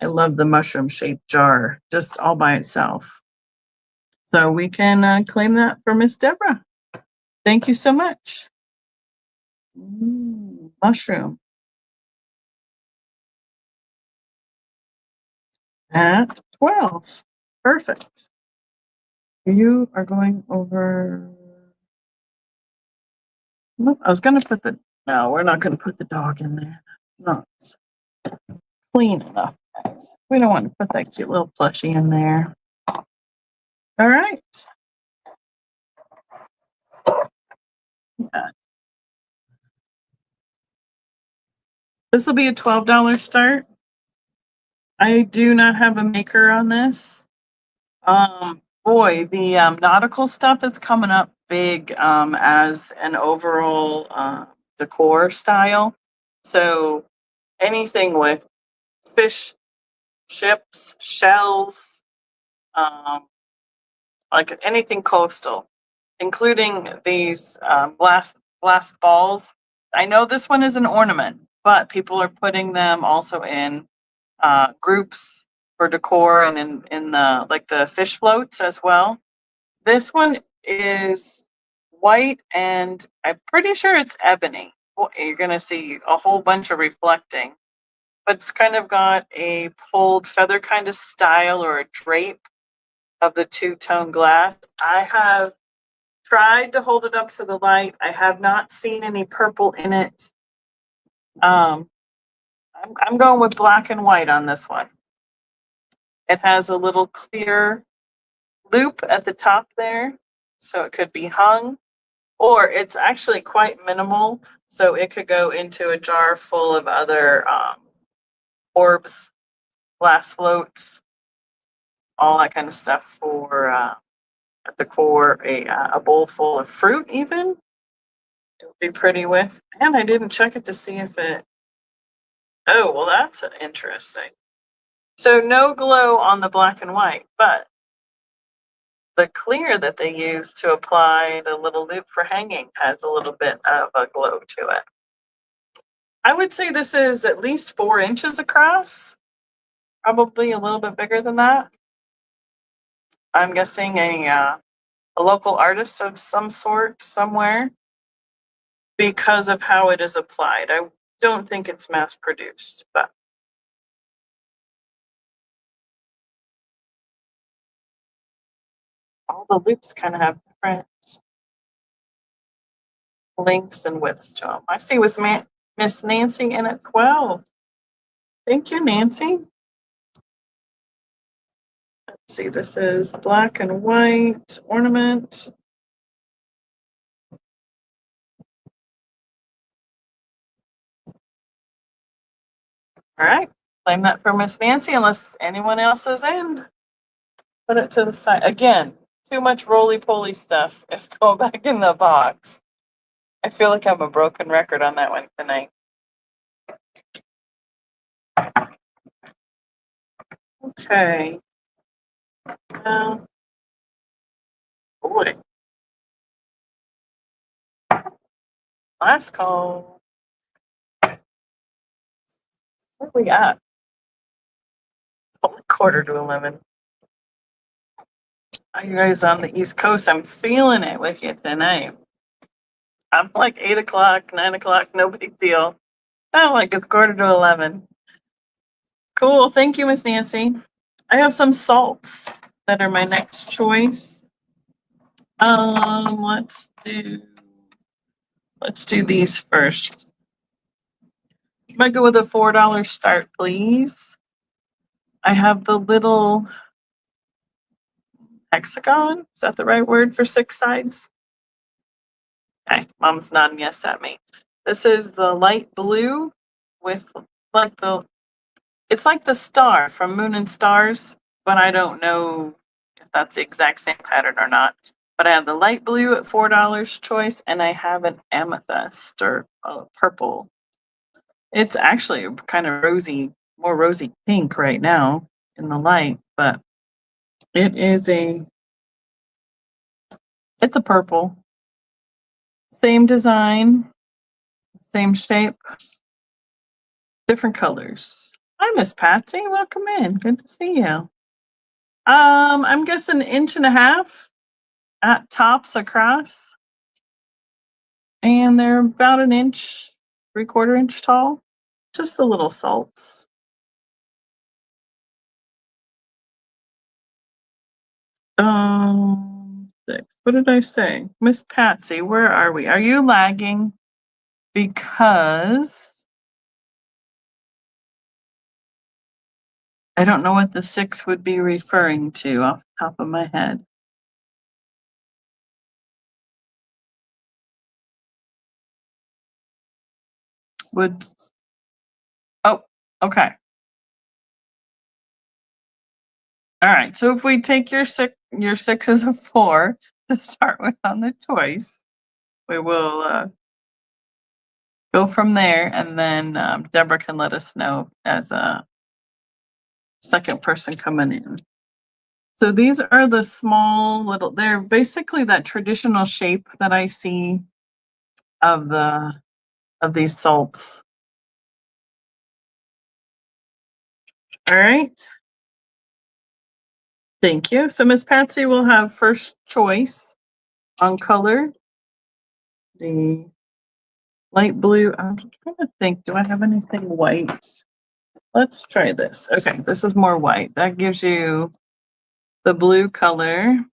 I love the mushroom shaped jar just all by itself. So we can claim that for Miss Deborah. Thank you so much. Mushroom. At 12. Perfect. You are going over. Nope, I was going to put the. No, we're not going to put the dog in there. Not clean enough. We don't want to put that cute little plushie in there. All right. Yeah. This will be a $12 start. I do not have a maker on this. Boy, the nautical stuff is coming up big as an overall decor style. So anything with fish, ships, shells, like anything coastal, including these glass balls. I know this one is an ornament, but people are putting them also in groups for decor and in the like the fish floats as well. This one is white and I'm pretty sure it's ebony. Well, you're gonna see a whole bunch of reflecting, but it's kind of got a pulled feather kind of style or a drape of the two-tone glass. I have tried to hold it up to the light. I have not seen any purple in it. I'm going with black and white on this one. It has a little clear loop at the top there, so it could be hung, or it's actually quite minimal, so it could go into a jar full of other orbs, glass floats, all that kind of stuff for at the core, a bowl full of fruit even. It would be pretty with. And I didn't check it to see if it. Oh, well, that's interesting. So no glow on the black and white, but the clear that they use to apply the little loop for hanging has a little bit of a glow to it. I would say this is at least 4 inches across, probably a little bit bigger than that. I'm guessing a local artist of some sort somewhere because of how it is applied. I don't think it's mass produced, but all the loops kind of have different lengths and widths to them. I see with Miss Nancy in at 12. Thank you, Nancy. Let's see, this is black and white ornament. All right, claim that for Miss Nancy unless anyone else is in. Put it to the side. Again, too much roly-poly stuff is going back in the box. I feel like I'm a broken record on that one tonight. Okay. Boy. Last call. What we got? Only 11:15. Are you guys on the East Coast? I'm feeling it with you tonight. I'm like 8 o'clock, 9 o'clock, no big deal. Oh, like it's 11:15. Cool. Thank you, Miss Nancy. I have some salts that are my next choice. Let's do these first. I'm gonna go with a $4 start, please. I have the little hexagon. Is that the right word for 6 sides? Okay, Mom's nodding yes at me. This is the light blue with like it's like the star from Moon and Stars, but I don't know if that's the exact same pattern or not. But I have the light blue at $4 choice, and I have an amethyst or purple. It's actually kind of rosy, more rosy pink right now in the light, but it's a purple. Same design, same shape, different colors. Hi, Miss Patsy. Welcome in. Good to see you. I'm guessing 1.5 inches at tops across, and they're about 1 inch, 3/4 inch tall. Just the little salts. Six. What did I say? Miss Patsy, where are we? Are you lagging? Because I don't know what the 6 would be referring to off the top of my head. Oh, okay. All right. So if we take your 6 as a 4 to start with on the choice, we will go from there, and then Deborah can let us know as a second person coming in. So these are the small little, they're basically that traditional shape that I see of these salts. All right. Thank you. So Miss Patsy will have first choice on color. The light blue. I'm trying to think, do I have anything white? Let's try this. Okay, this is more white. That gives you the blue color.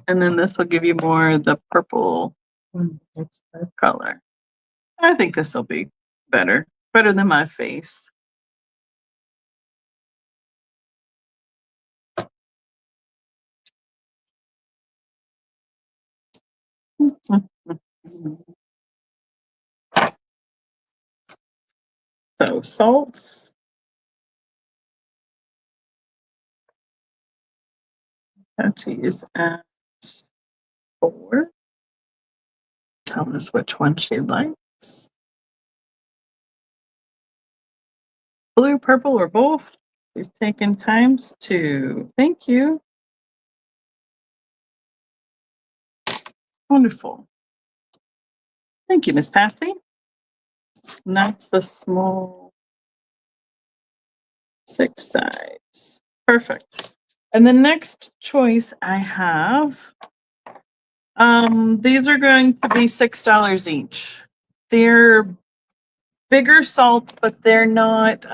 And then this will give you more the purple color. I think this will be better than my face. So salts. Patsy is at 4. Tell us which one she likes. Blue, purple, or both. She's taken ×2. Thank you. Wonderful. Thank you, Miss Patsy. And that's the small 6 sides. Perfect. And the next choice I have, these are going to be $6 each. They're bigger salts, but they're not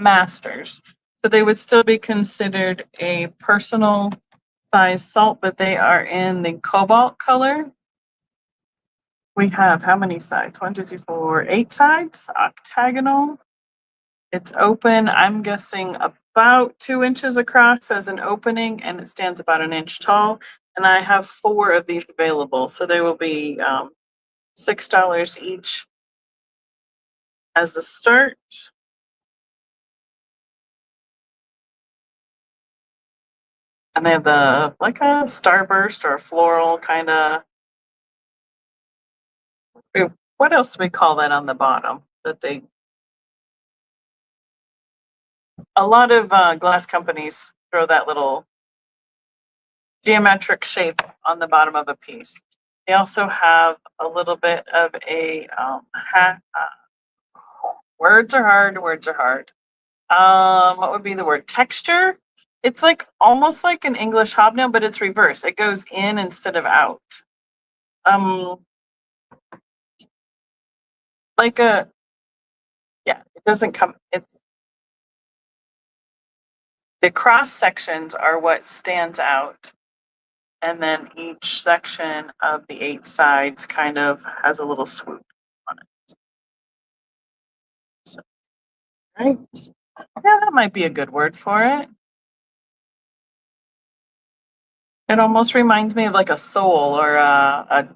masters. So they would still be considered a personal size salt, but they are in the cobalt color. We have how many sides? 1, 2, 3, 4, 8 sides, octagonal. It's open. I'm guessing about 2 inches across as an opening, and it stands about 1 inch tall. And I have 4 of these available, so they will be $6 each as a start. And they have like a starburst or a floral kind of. What else do we call that on the bottom? A lot of glass companies throw that little geometric shape on the bottom of a piece. They also have a little bit of a words are hard. Words are hard. What would be the word? Texture. It's like almost like an English hobnail, but it's reverse. It goes in instead of out. Um, like a yeah. It doesn't come. It's the cross sections are what stands out, and then each section of the 8 sides kind of has a little swoop on it. So, right. Yeah, that might be a good word for it. It almost reminds me of like a sole or a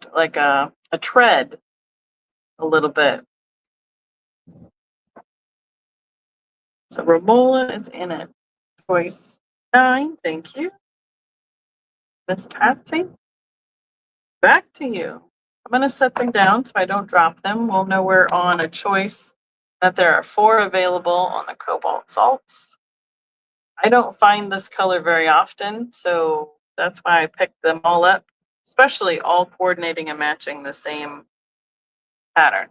tread a little bit. So Romola is in it. Choice 9, thank you. Miss Patsy, back to you. I'm going to set them down so I don't drop them. We'll know we're on a choice that there are 4 available on the cobalt salts. I don't find this color very often, so that's why I picked them all up, especially all coordinating and matching the same pattern.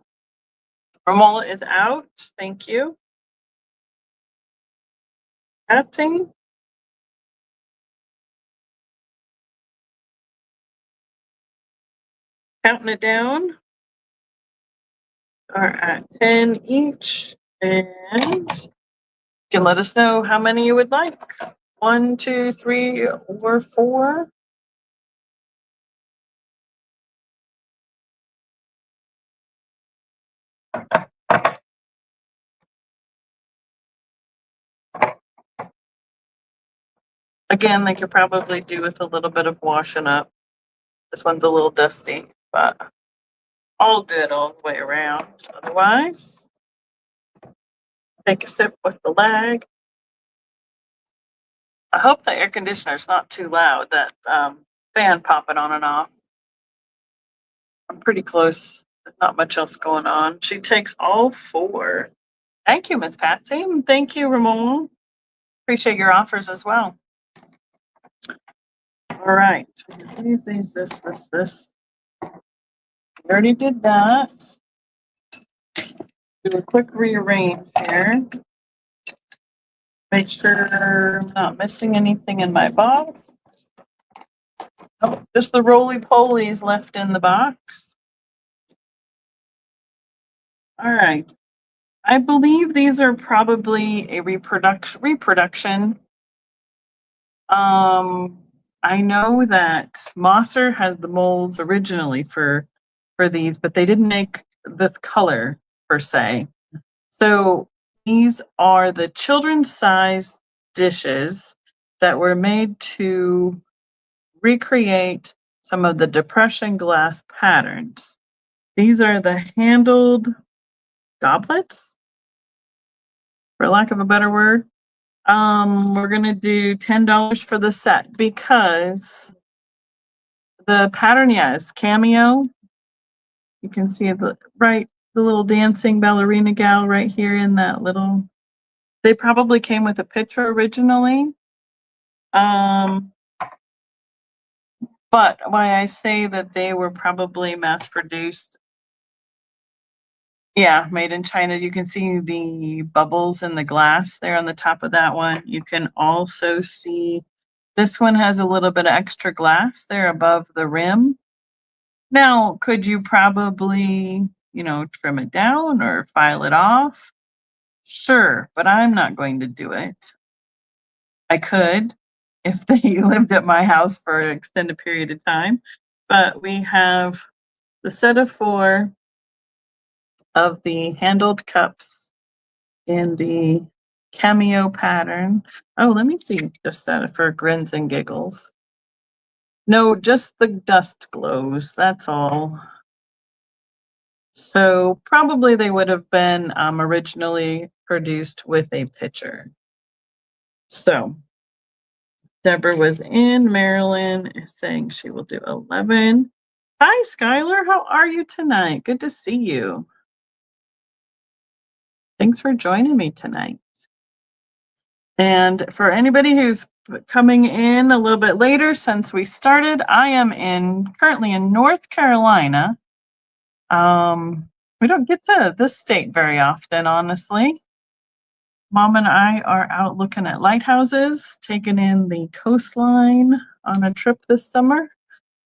Romola is out. Thank you. Patsy. Counting it down. Are at 10 each. And you can let us know how many you would like. 1, 2, 3, or 4. Again, they could probably do with a little bit of washing up. This one's a little dusty, but all good all the way around. Otherwise, take a sip with the lag. I hope the air conditioner's not too loud, that fan popping on and off. I'm pretty close. There's not much else going on. She takes all 4. Thank you, Miss Patsy. Thank you, Ramon. Appreciate your offers as well. All right. This. We already did that. Do a quick rearrange here. Make sure I'm not missing anything in my box. Oh, just the roly-polies left in the box. All right. I believe these are probably a reproduction. I know that Mosser has the molds originally for these, but they didn't make this color per se. So these are the children's size dishes that were made to recreate some of the depression glass patterns. These are the handled goblets, for lack of a better word. We're gonna do $10 for the set because the pattern, is cameo. You can see the little dancing ballerina gal right here in that little. They probably came with a picture originally. But why I say that they were probably mass produced. Yeah, made in China. You can see the bubbles in the glass there on the top of that one. You can also see this one has a little bit of extra glass there above the rim. Now, could you probably, trim it down or file it off? Sure, but I'm not going to do it. I could if they lived at my house for an extended period of time, but we have the set of 4 of the handled cups in the cameo pattern. Oh, let me see, just set for grins and giggles. No, just the dust glows, that's all. So probably they would have been originally produced with a pitcher. So Deborah was in. Marilyn is saying she will do 11. Hi, Skylar. How are you tonight? Good to see you. Thanks for joining me tonight. And for anybody who's coming in a little bit later since we started, I am currently in North Carolina. We don't get to this state very often, honestly. Mom and I are out looking at lighthouses, taking in the coastline on a trip this summer,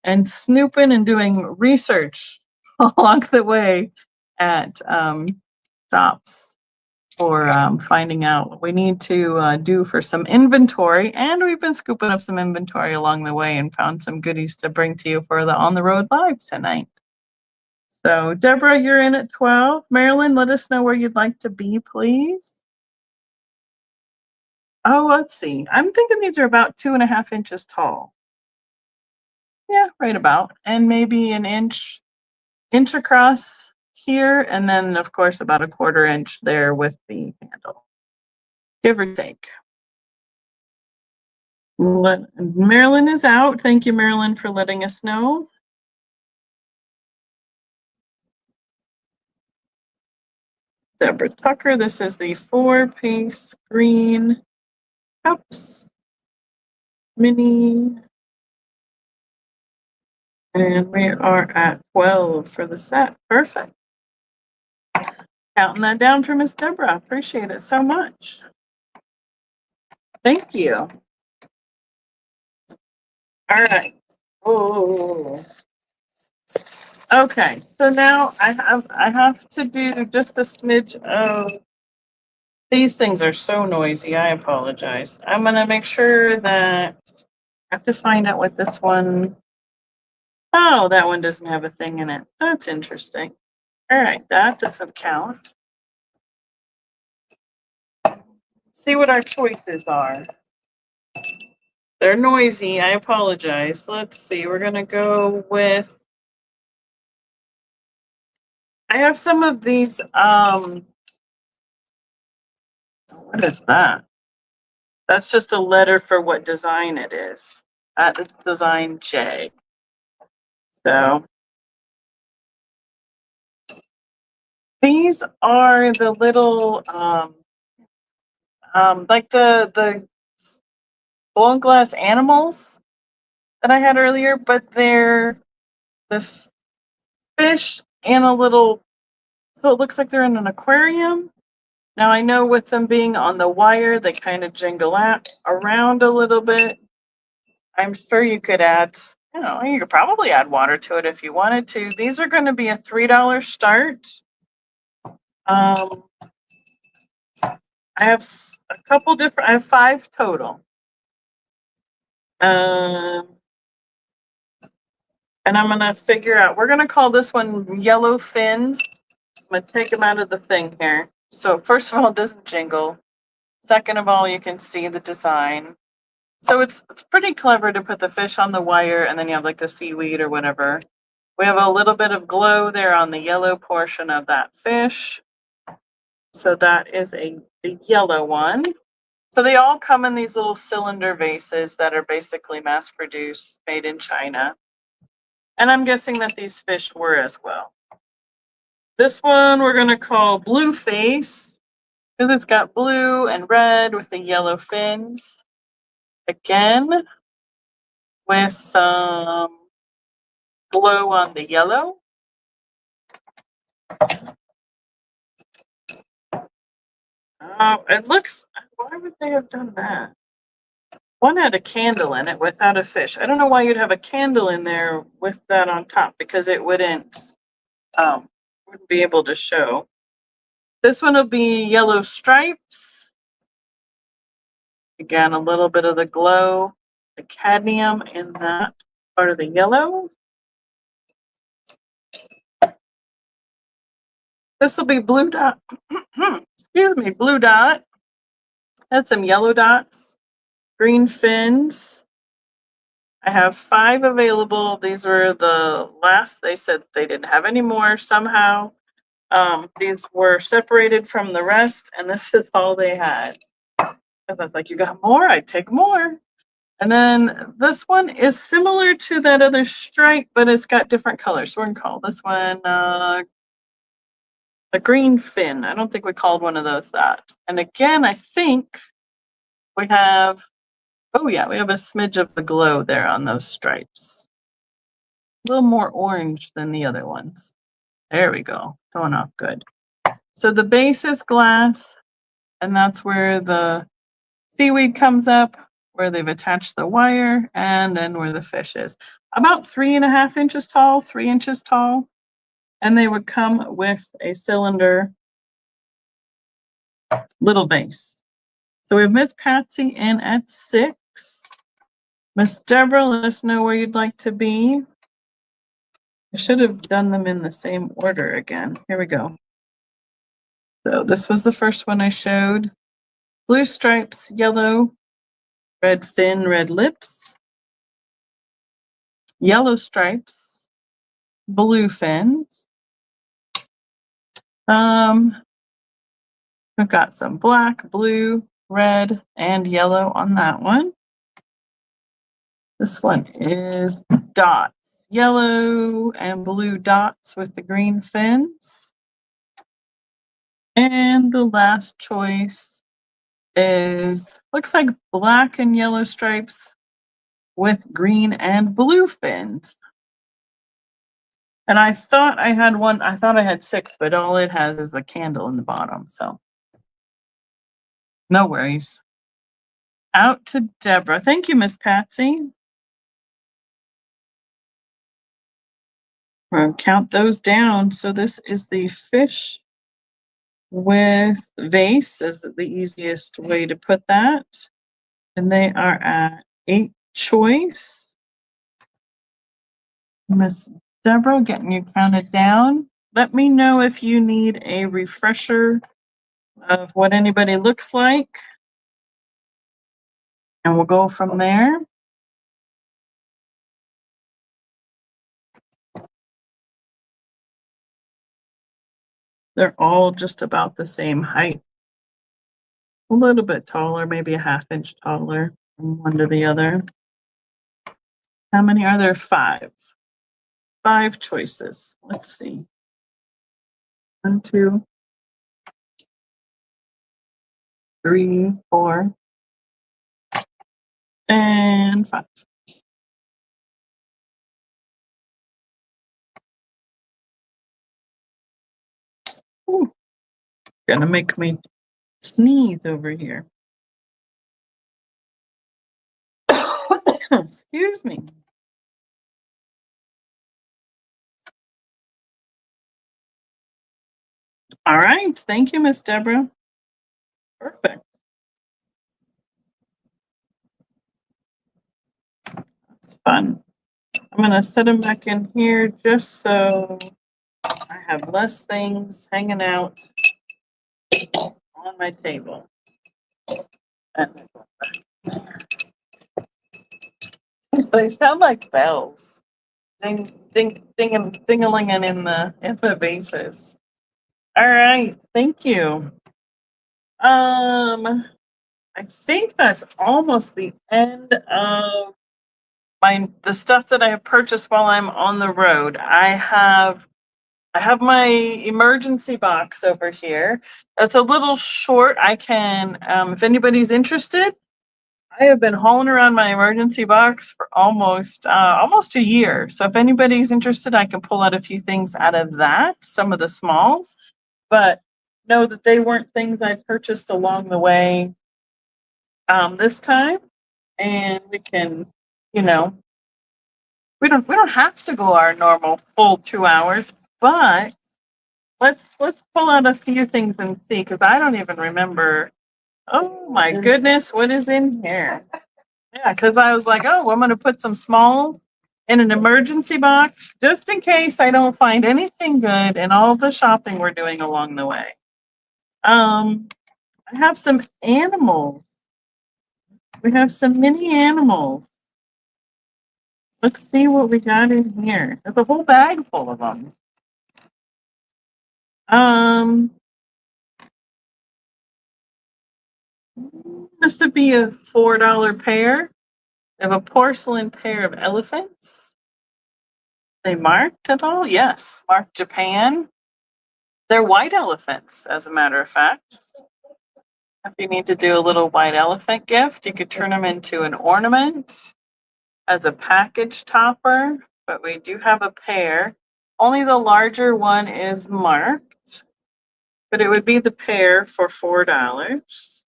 and snooping and doing research along the way at shops for finding out what we need to do for some inventory. And we've been scooping up some inventory along the way and found some goodies to bring to you for the On the Road Live tonight. So, Deborah, you're in at 12. Marilyn, let us know where you'd like to be, please. Oh, let's see. I'm thinking these are about 2.5 inches tall. Yeah, right about. And maybe an inch across here. And then, of course, about a 1/4 inch there with the handle, give or take. Marilyn is out. Thank you, Marilyn, for letting us know. Deborah Tucker, this is the 4-piece green cups mini. And we are at 12 for the set. Perfect. Counting that down for Miss Deborah. Appreciate it so much. Thank you. All right. Oh. Okay. So now I have to do just a smidge of. These things are so noisy. I apologize. I'm gonna make sure that I have to find out what this one. Oh, that one doesn't have a thing in it. That's interesting. All right, that doesn't count. See what our choices are. They're noisy. I apologize. Let's see. We're gonna go with. I have some of these. What is that? That's just a letter for what design it is. It's design J. So these are the little like the blown glass animals that I had earlier, but they're the fish in a little, so it looks like they're in an aquarium. Now I know with them being on the wire, they kind of jingle around a little bit. I'm sure you could add, you could probably add water to it if you wanted to. These are going to be a $3 start. I have a couple different, I have 5 total. And I'm going to figure out, we're going to call this one yellow fins. I'm going to take them out of the thing here. So first of all, it doesn't jingle. Second of all, you can see the design. So it's pretty clever to put the fish on the wire and then you have like the seaweed or whatever. We have a little bit of glow there on the yellow portion of that fish. So that is the yellow one. So they all come in these little cylinder vases that are basically mass produced, made in China. And I'm guessing that these fish were as well. This one we're going to call blue face because it's got blue and red with the yellow fins. Again, with some glow on the yellow. It looks, why would they have done that? One had a candle in it without a fish. I don't know why you'd have a candle in there with that on top because it wouldn't be able to show. This one will be yellow stripes. Again, a little bit of the glow, the cadmium in that part of the yellow. This will be blue dot. Excuse me, blue dot. Had some yellow dots, green fins. I have 5 available. These were the last. They said they didn't have any more somehow. These were separated from the rest, and this is all they had. I was like, you got more? I'd take more. And then this one is similar to that other stripe, but it's got different colors. So we're going to call this one a green fin. I don't think we called one of those that. And again, I think We have, oh yeah, we have a smidge of the glow there on those stripes. A little more orange than the other ones. There we go. Going off good. So the base is glass, and that's where the seaweed comes up, where they've attached the wire, and then where the fish is. About 3.5 inches tall, 3 inches tall. And they would come with a cylinder little base. So we have Miss Patsy in at 6. Miss Deborah, let us know where you'd like to be. I should have done them in the same order again. Here we go. So this was the first one I showed. Blue stripes, yellow, red fin, red lips, yellow stripes, blue fins. I've got some black, blue, red, and yellow on that one. This one is dots, yellow and blue dots with the green fins. And the last choice is, looks like black and yellow stripes with green and blue fins. And I thought I had one, I thought I had 6, but all it has is the candle in the bottom, so no worries. Out to Deborah. Thank you, Miss Patsy. We're gonna count those down. So this is the fish with vase, is the easiest way to put that. And they are at 8 choice. Miss Deborah, getting you counted down. Let me know if you need a refresher of what anybody looks like. And we'll go from there. They're all just about the same height. A little bit taller, maybe a 1/2 inch taller from one to the other. How many are there? 5. 5 choices. Let's see. 1, 2, 3, 4, and 5. Ooh, gonna make me sneeze over here. Excuse me. All right. Thank you, Miss Deborah. Perfect. It's fun. I'm going to set them back in here just so I have less things hanging out on my table. They sound like bells. Ding, ding, ding, ding-a-linging in the vases. All right. Thank you. I think that's almost the end of the stuff that I have purchased while I'm on the road. I have my emergency box over here. It's a little short. I can, if anybody's interested, I have been hauling around my emergency box for almost a year. So if anybody's interested, I can pull out a few things out of that, some of the smalls, but know that they weren't things I purchased along the way this time. And we can, we don't have to go our normal full 2 hours, but let's pull out a few things and see, because I don't even remember. Oh my goodness, what is in here? Yeah, because I was like, oh, I'm going to put some smalls in an emergency box just in case I don't find anything good in all the shopping we're doing along the way. I have some animals. We have some mini animals. Let's see what we got in here. There's a whole bag full of them. This would be a $4 pair. We have a porcelain pair of elephants. They marked at all? Yes, marked Japan. They're white elephants, as a matter of fact. If you need to do a little white elephant gift, you could turn them into an ornament as a package topper, but we do have a pair. Only the larger one is marked, but it would be the pair for $4.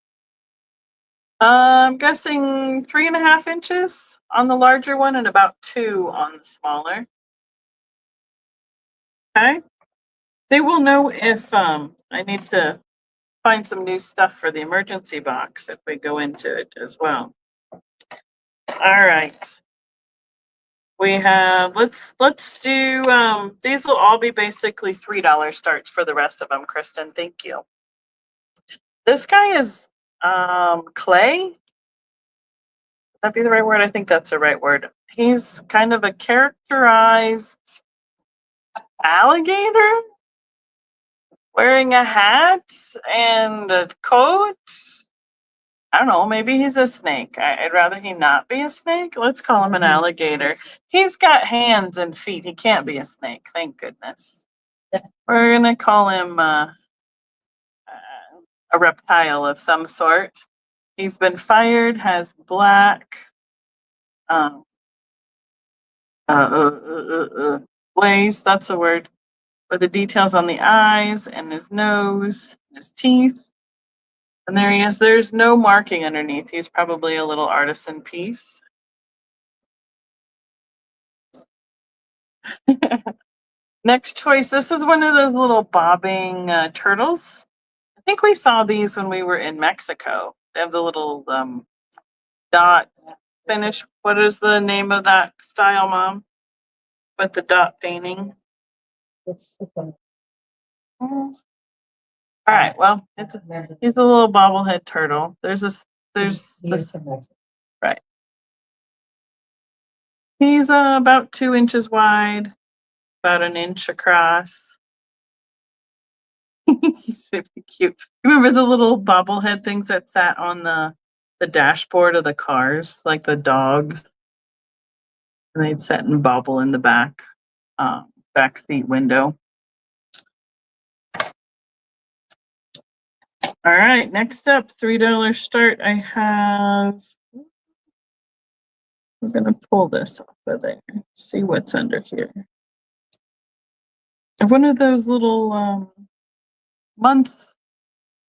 I'm guessing 3.5 inches on the larger one and about 2 on the smaller. Okay. They will know if I need to find some new stuff for the emergency box if we go into it as well. All right. We have let's do these will all be basically $3 starts for the rest of them, Kristen. Thank you. This guy is clay. Would that be the right word? I think that's the right word. He's kind of a characterized alligator wearing a hat and a coat. I don't know, maybe he's a snake. I'd rather he not be a snake. Let's call him an alligator. He's got hands and feet. He can't be a snake, thank goodness. We're gonna call him a reptile of some sort. He's been fired, has black glaze, that's a word, with the details on the eyes and his nose, his teeth. And there he is. There's no marking underneath. He's probably a little artisan piece. Next choice. This is one of those little bobbing turtles. I think we saw these when we were in Mexico. They have the little dot finish. What is the name of that style, Mom? With the dot painting. All right. Well, he's a little bobblehead turtle. There's this. Right. He's about 2 inches wide, about an inch across. He's super cute. Remember the little bobblehead things that sat on the dashboard of the cars, like the dogs, and they'd sit and bobble in the back seat window. All right, next up, $3 start. I have. I'm gonna pull this off of there. See what's under here. One of those little months.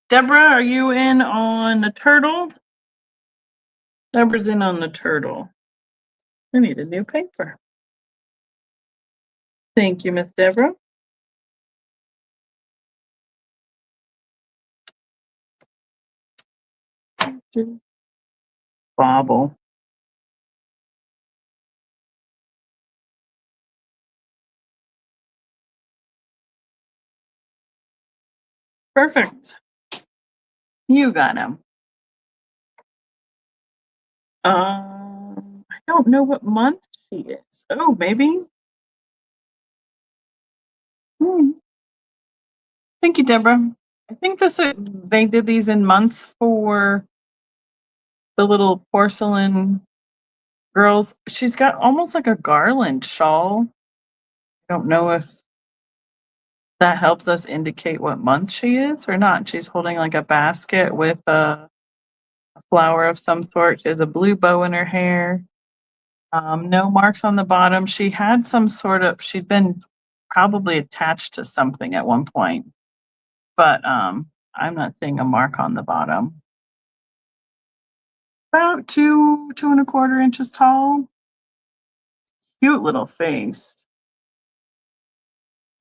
Deborah, are you in on the turtle? Deborah's in on the turtle. I need a new paper. Thank you, Miss Deborah. Bobble. Perfect. You got him. I don't know what month she is. Oh, maybe. Thank you, Deborah. I think they did these in months for the little porcelain girls. She's got almost like a garland shawl. I don't know if that helps us indicate what month she is or not. She's holding like a basket with a flower of some sort. She has a blue bow in her hair. No marks on the bottom. She had she'd been probably attached to something at one point, but I'm not seeing a mark on the bottom. About 2.25 inches tall. Cute little face.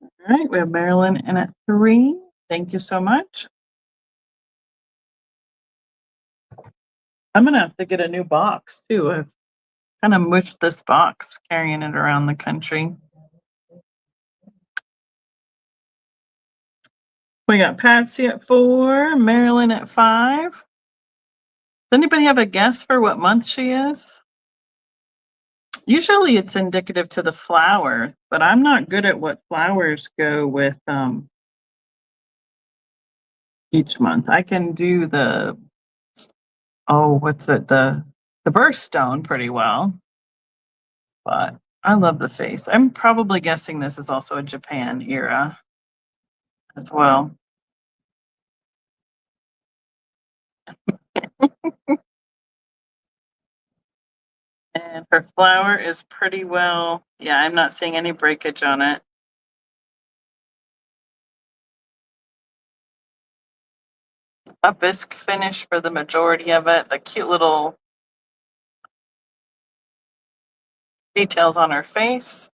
All right, we have Marilyn in at 3. Thank you so much. I'm gonna have to get a new box too. I've kind of mushed this box, carrying it around the country. We got Patsy at 4, Marilyn at 5. Does anybody have a guess for what month she is? Usually it's indicative to the flower, but I'm not good at what flowers go with each month. I can do the birthstone pretty well, but I love the face. I'm probably guessing this is also a Japan era as well. And her flower is pretty well, yeah, I'm not seeing any breakage on it. A bisque finish for the majority of it. The cute little details on her face.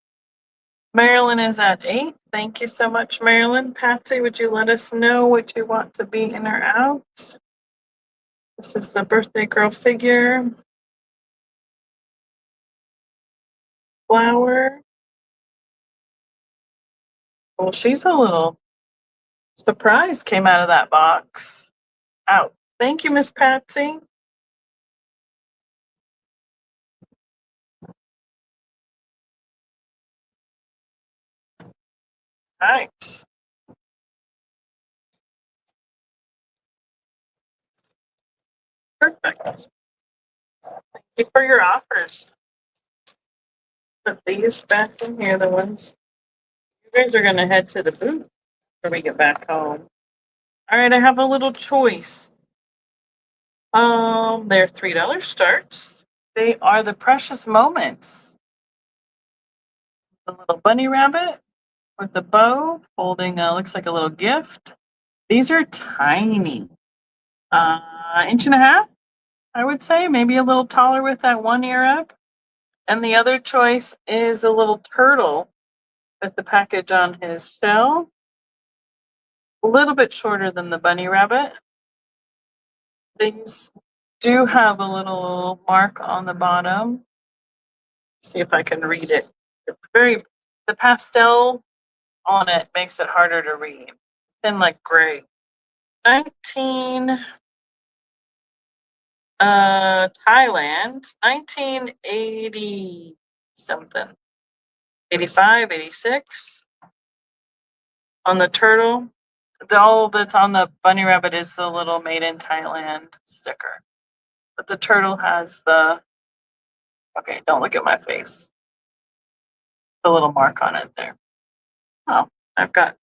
Marilyn is at 8. Thank you so much, Marilyn. Patsy, would you let us know what you want to be in or out? This is the birthday girl figure. Flower. Well, she's a little surprise came out of that box. Out. Thank you, Miss Patsy. All right. Perfect. Thank you for your offers. Put these back in here, the ones. You guys are going to head to the booth when we get back home. All right, I have a little choice. They're $3 starts. They are the Precious Moments. The little bunny rabbit with the bow holding looks like a little gift. These are tiny. Inch and a half, I would say, maybe a little taller with that one ear up. And the other choice is a little turtle with the package on his shell. A little bit shorter than the bunny rabbit. These do have a little mark on the bottom. See if I can read it. The pastel on it makes it harder to read. Thin like gray. 19 Thailand, 1980 something. 85, 86 on the turtle. All that's on the bunny rabbit is the little made in Thailand sticker. But the turtle has the, okay, don't look at my face. The little mark on it there. Oh, I've got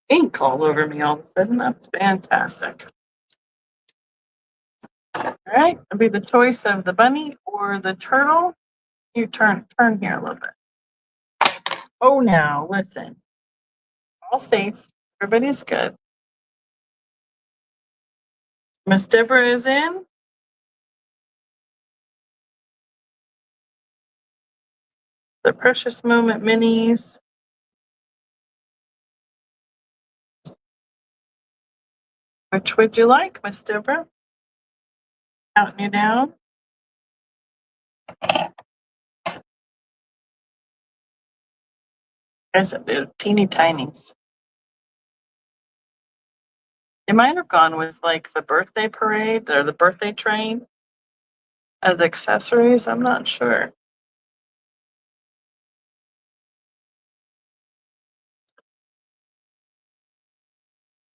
ink all over me all of a sudden. That's fantastic. All right, it'll be the choice of the bunny or the turtle. You turn here a little bit. Oh, now listen. All safe. Everybody's good. Miss Deborah is in. The Precious Moment minis. Which would you like, Miss Deborah? Counting you down. Guys, they're teeny tinies. They might have gone with like the birthday parade or the birthday train as accessories. I'm not sure.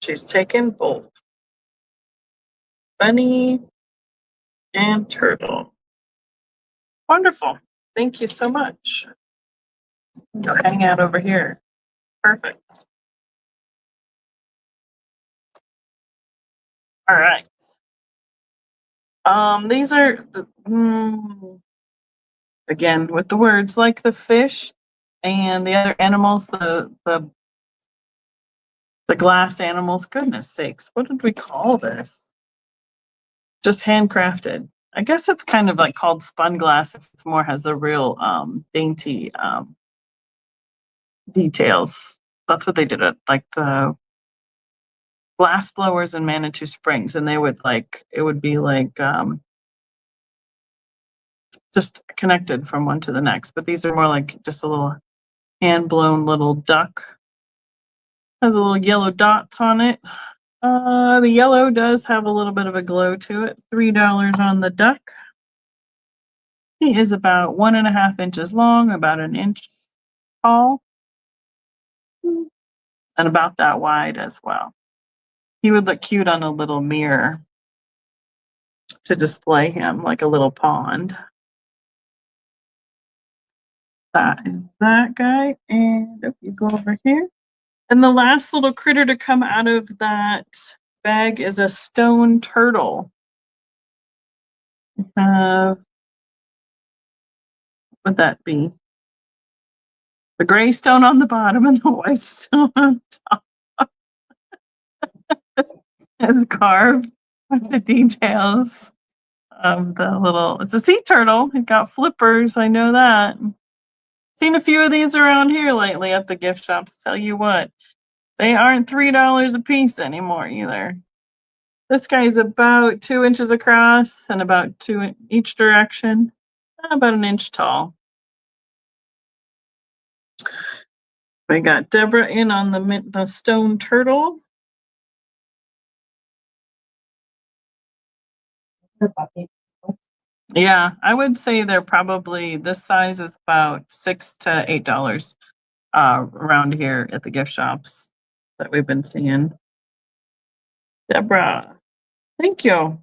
She's taken both bunny and turtle. Wonderful. Thank you so much. Go hang out over here. Perfect. All right. These are again with the words like the fish and the other animals, the glass animals. Goodness sakes, what did we call this? Just handcrafted. I guess it's kind of like called spun glass if it's more has a real dainty details. That's what they did at like the glass blowers in Manitou Springs, and they would like it would be like just connected from one to the next. But these are more like just a little hand blown little duck. Has a little yellow dots on it. The yellow does have a little bit of a glow to it. $3 on the duck. He is about 1.5 inches long, about an inch tall, and about that wide as well. He would look cute on a little mirror to display him like a little pond. That is that guy. And if you go over here, and the last little critter to come out of that bag is a stone turtle. What would that be? The gray stone on the bottom and the white stone on top is carved with the details of the little. It's a sea turtle. He's got flippers. I know that. Seen a few of these around here lately at the gift shops. Tell you what, they aren't $3 a piece anymore either. This guy's about 2 inches across and about 2 in each direction, about an inch tall. We got Deborah in on the stone turtle. Yeah, I would say they're probably this size is about $6 to $8 around here at the gift shops that we've been seeing. Deborah, thank you.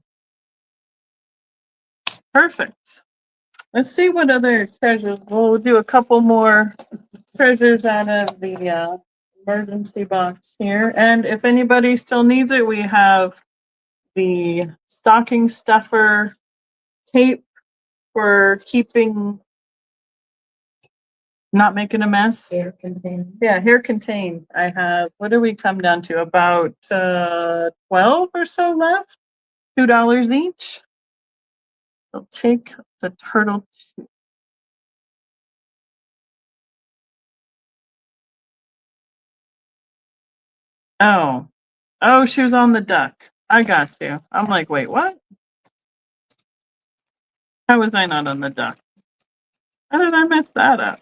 Perfect. Let's see what other treasures. We'll do a couple more treasures out of the emergency box here. And if anybody still needs it, we have the stocking stuffer tape for keeping, not making a mess. Air contained. Yeah, hair contained. I have, what do we come down to? About 12 or so left. $2 each. I'll take the turtle too. Oh, she was on the duck. I got you. I'm like, wait, what? How was I not on the duck? How did I mess that up?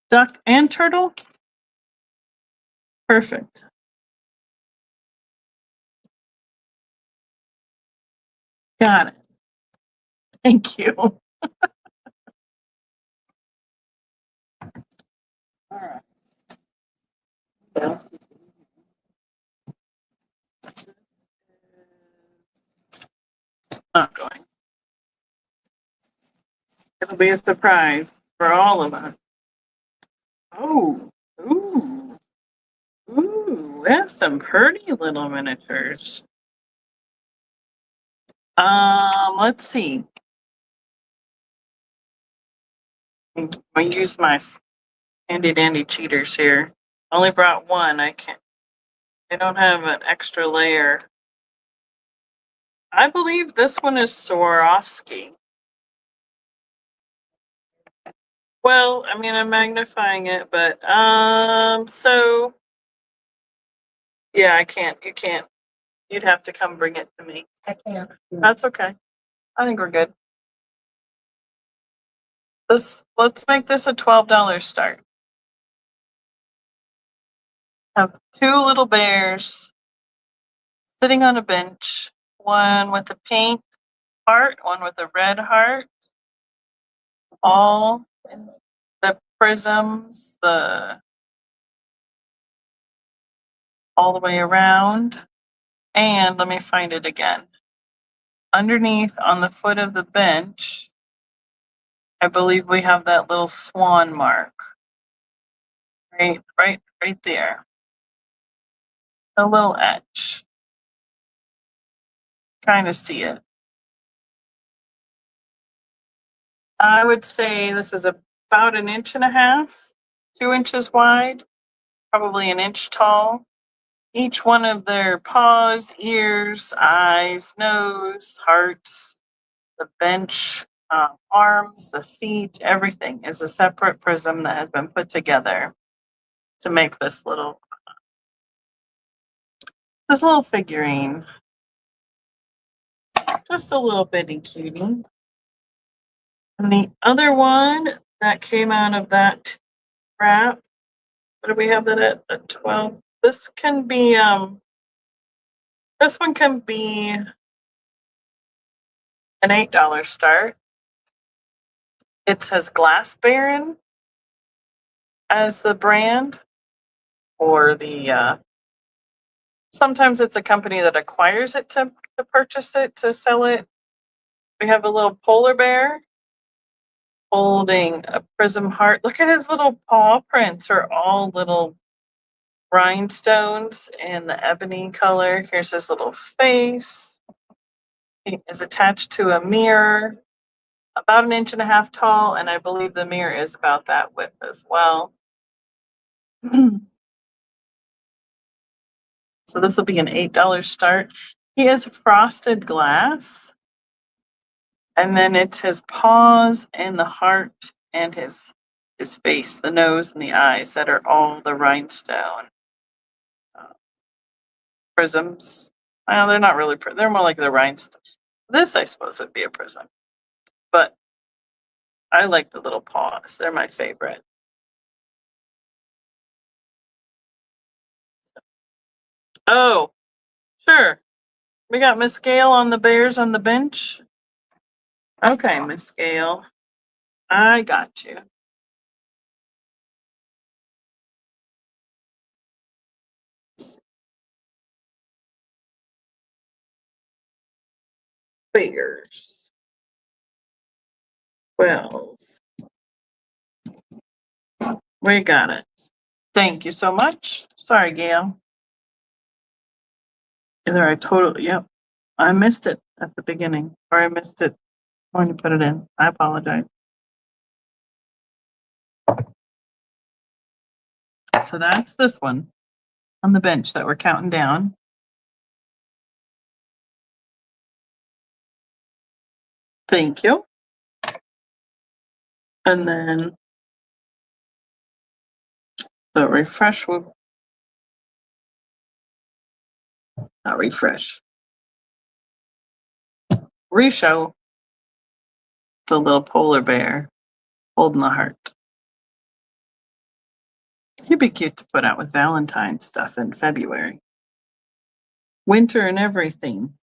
Duck and turtle? Perfect. Got it. Thank you. All right. What else is in here? This is not going. It'll be a surprise for all of us. Oh, ooh, we have some pretty little miniatures. Let's see. I use my handy dandy cheaters here. Only brought one. I don't have an extra layer. I believe this one is Swarovski. Well, I mean, I'm magnifying it, but so yeah, I can't. You can't. You'd have to come bring it to me. I can't. That's okay. I think we're good. Let's make this a $12 start. Have two little bears sitting on a bench, one with a pink heart, one with a red heart, all in the prisms, all the way around. And let me find it again. Underneath on the foot of the bench, I believe we have that little swan mark. Right there. A little etch. Kind of see it. I would say this is about 1.5 inches, 2 inches wide, probably an inch tall. Each one of their paws, ears, eyes, nose, hearts, the bench, arms, the feet, everything is a separate prism that has been put together to make this little figurine. Just a little bitty cutie. And the other one that came out of that wrap, what do we have that at 12? This can be this one can be an $8 start. It says Glass Baron as the brand, or the sometimes it's a company that acquires it to purchase it, to sell it. We have a little polar bear holding a prism heart. Look at his little paw prints, are all little rhinestones in the ebony color. Here's his little face. He is attached to a mirror about 1.5 inches tall, and I believe the mirror is about that width as well. So this will be an $8 start. He has frosted glass, and then it's his paws and the heart and his face, the nose and the eyes that are all the rhinestone prisms. Well, they're not really they're more like the rhinestone. This, I suppose, would be a prism, but I like the little paws. They're my favorite. Oh, sure. We got Miss Gale on the Bears on the bench. Okay, Miss Gale. I got you. Bears. 12. We got it. Thank you so much. Sorry, Gail. Either I totally, yep. I missed it at the beginning, or I missed it when you put it in. I apologize. So that's this one on the bench that we're counting down. Thank you. And then the refresh will not refresh. Reshow the little polar bear holding the heart. He'd be cute to put out with Valentine's stuff in February. Winter and everything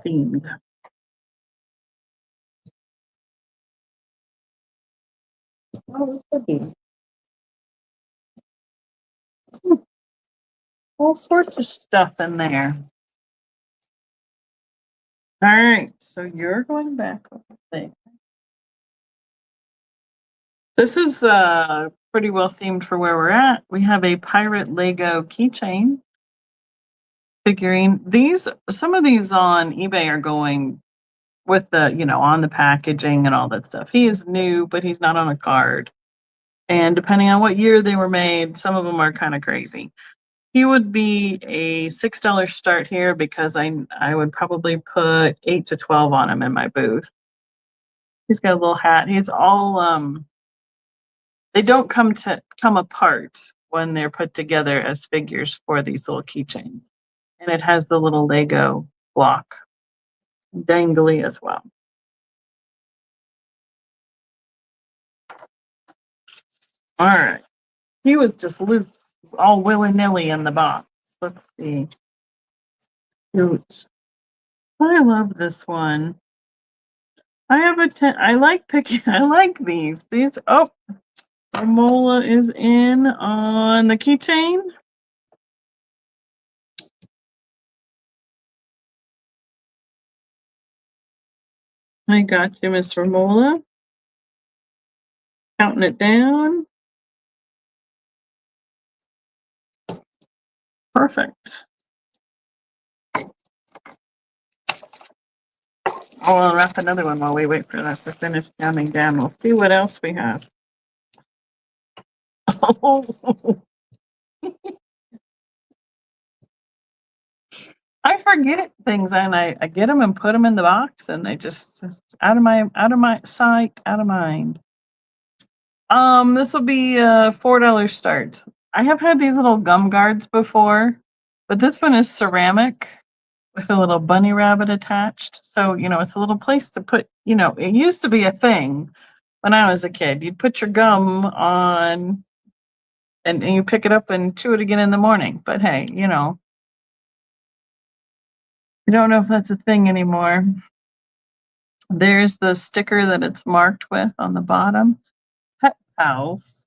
themed. Oh, all sorts of stuff in there. All right, so you're going back over there. This is pretty well themed for where we're at. We have a pirate Lego keychain figurine. Some of these on eBay are going with the, on the packaging and all that stuff. He is new, but he's not on a card. And depending on what year they were made, some of them are kind of crazy. He would be a $6 start here because I would probably put 8 to 12 on him in my booth. He's got a little hat. He's all they don't come apart when they're put together as figures for these little keychains. And it has the little Lego block dangly as well. All right. He was just loose, all willy-nilly in the box. Let's see. Cute. I love this one. I like picking, I like these. Mola is in on the keychain. I got you, Miss Ramola. Counting it down. Perfect. I'll wrap another one while we wait for that to finish counting down. We'll see what else we have. Oh. I forget things and I get them and put them in the box and they just out of my sight, out of mind. This will be a $4 start. I have had these little gum guards before, but this one is ceramic with a little bunny rabbit attached. So, it's a little place to put, it used to be a thing when I was a kid. You'd put your gum on and you pick it up and chew it again in the morning. But hey, I don't know if that's a thing anymore. There's the sticker that it's marked with on the bottom. Pet Pals.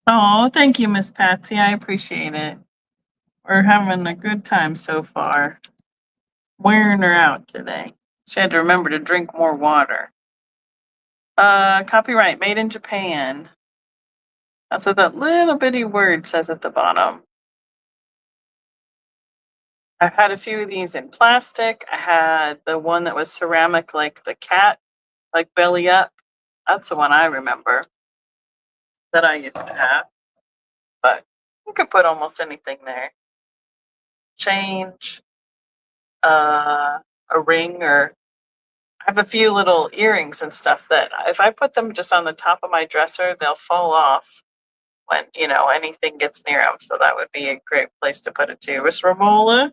Oh, thank you, Miss Patsy. I appreciate it. We're having a good time so far. Wearing her out today. She had to remember to drink more water. Copyright made in Japan. That's what that little bitty word says at the bottom. I've had a few of these in plastic. I had the one that was ceramic, like the cat, like belly up. That's the one I remember that I used to have. But you could put almost anything there. Change, a ring, or I have a few little earrings and stuff that if I put them just on the top of my dresser, they'll fall off when, anything gets near them. So that would be a great place to put it too. Miss Romola,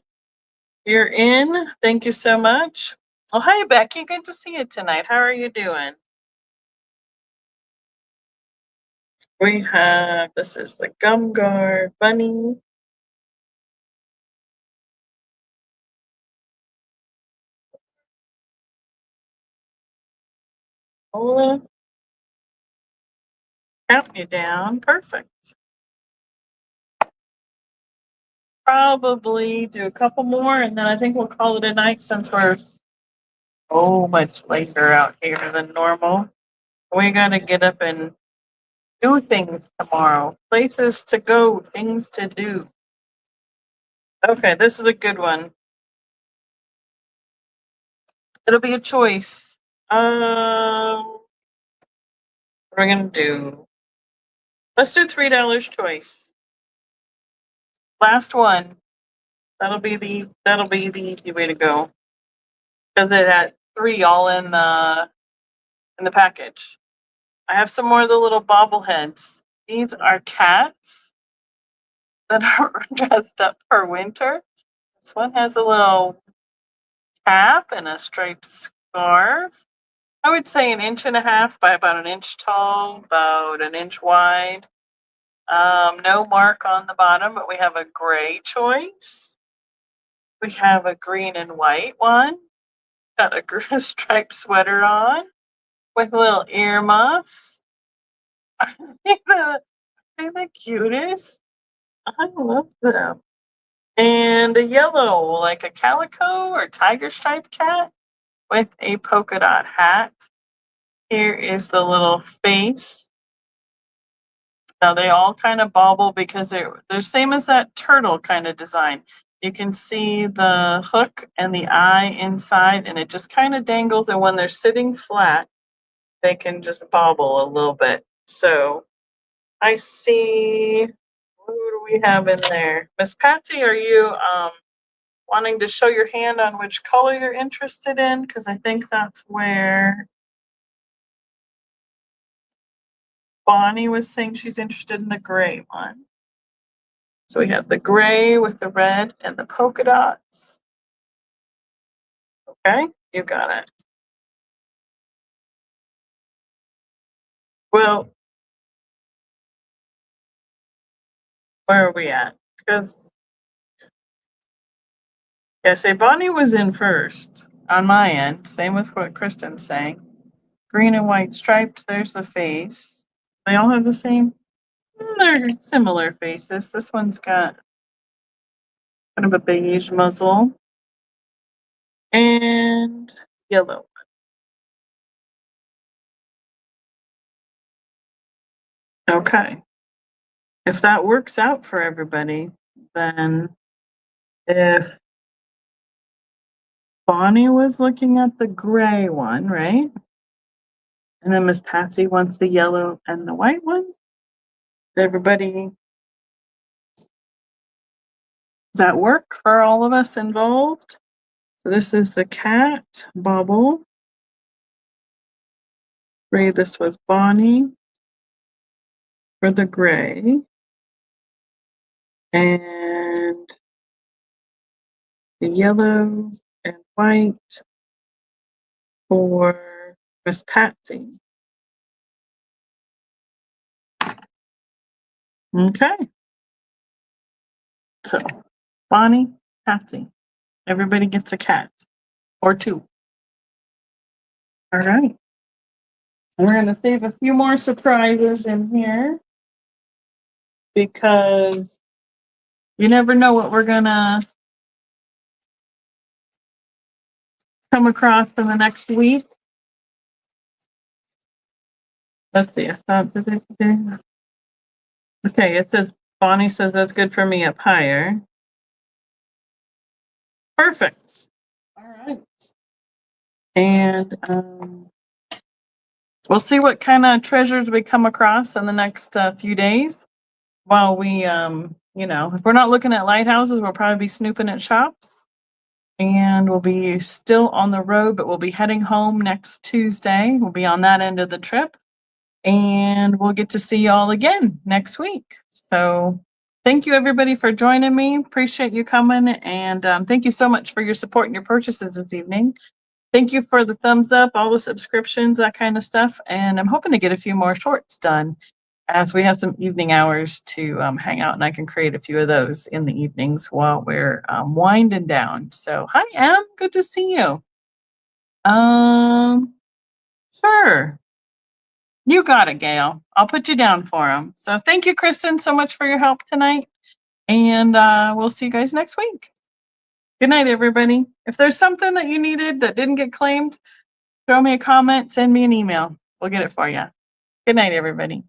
you're in. Thank you so much. Oh, hi, Becky. Good to see you tonight. How are you doing? We have, this is the Gum Guard Bunny. Romola. Count you down. Perfect. Probably do a couple more, and then I think we'll call it a night since we're so much later out here than normal. We gotta get up and do things tomorrow. Places to go, things to do. Okay, this is a good one. It'll be a choice. What are we gonna do? Let's do $3 choice. Last one. That'll be the easy way to go. Because it had 3 all in the package. I have some more of the little bobbleheads. These are cats that are dressed up for winter. This one has a little cap and a striped scarf. I would say 1.5 by about 1 inch tall, about 1 inch wide. No mark on the bottom, but we have a gray choice. We have a green and white one. Got a striped sweater on with little earmuffs. They're the cutest. I love them. And a yellow, like a calico or tiger striped cat with a polka dot hat. Here is the little face. Now they all kind of bobble because they're same as that turtle kind of design. You can see the hook and the eye inside, and it just kind of dangles. And when they're sitting flat, they can just bobble a little bit. So I see. Who do we have in there? Miss Patsy, are you wanting to show your hand on which color you're interested in? Because I think that's where Bonnie was saying she's interested in the gray one. So we have the gray with the red and the polka dots. Okay, you got it. Well, where are we at? Because yeah, say Bonnie was in first on my end. Same with what Kristen's saying. Green and white striped. There's the face. They all have the same. They're similar faces. This one's got kind of a beige muzzle and yellow. Okay. If that works out for everybody, then if Bonnie was looking at the gray one, right? And then Miss Patsy wants the yellow and the white one. Does everybody, does that work for all of us involved? So this is the cat bobble. This was Bonnie for the gray. And the yellow and white for Miss Patsy. Okay. So Bonnie, Patsy. Everybody gets a cat or 2. All right. We're going to save a few more surprises in here because you never know what we're going to come across in the next week. Let's see. Okay, it says Bonnie says that's good for me up higher. Perfect. All right. And we'll see what kind of treasures we come across in the next few days. While we, if we're not looking at lighthouses, we'll probably be snooping at shops. And we'll be still on the road, but we'll be heading home next Tuesday. We'll be on that end of the trip. And we'll get to see y'all again next week. So thank you, everybody, for joining me. Appreciate you coming. And thank you so much for your support and your purchases this evening. Thank you for the thumbs up, all the subscriptions, that kind of stuff. And I'm hoping to get a few more shorts done as we have some evening hours to hang out, and I can create a few of those in the evenings while we're winding down. So, hi, Em. Good to see you. Sure. You got it, Gail. I'll put you down for them. So, thank you, Kristen, so much for your help tonight. And we'll see you guys next week. Good night, everybody. If there's something that you needed that didn't get claimed, throw me a comment, send me an email. We'll get it for you. Good night, everybody.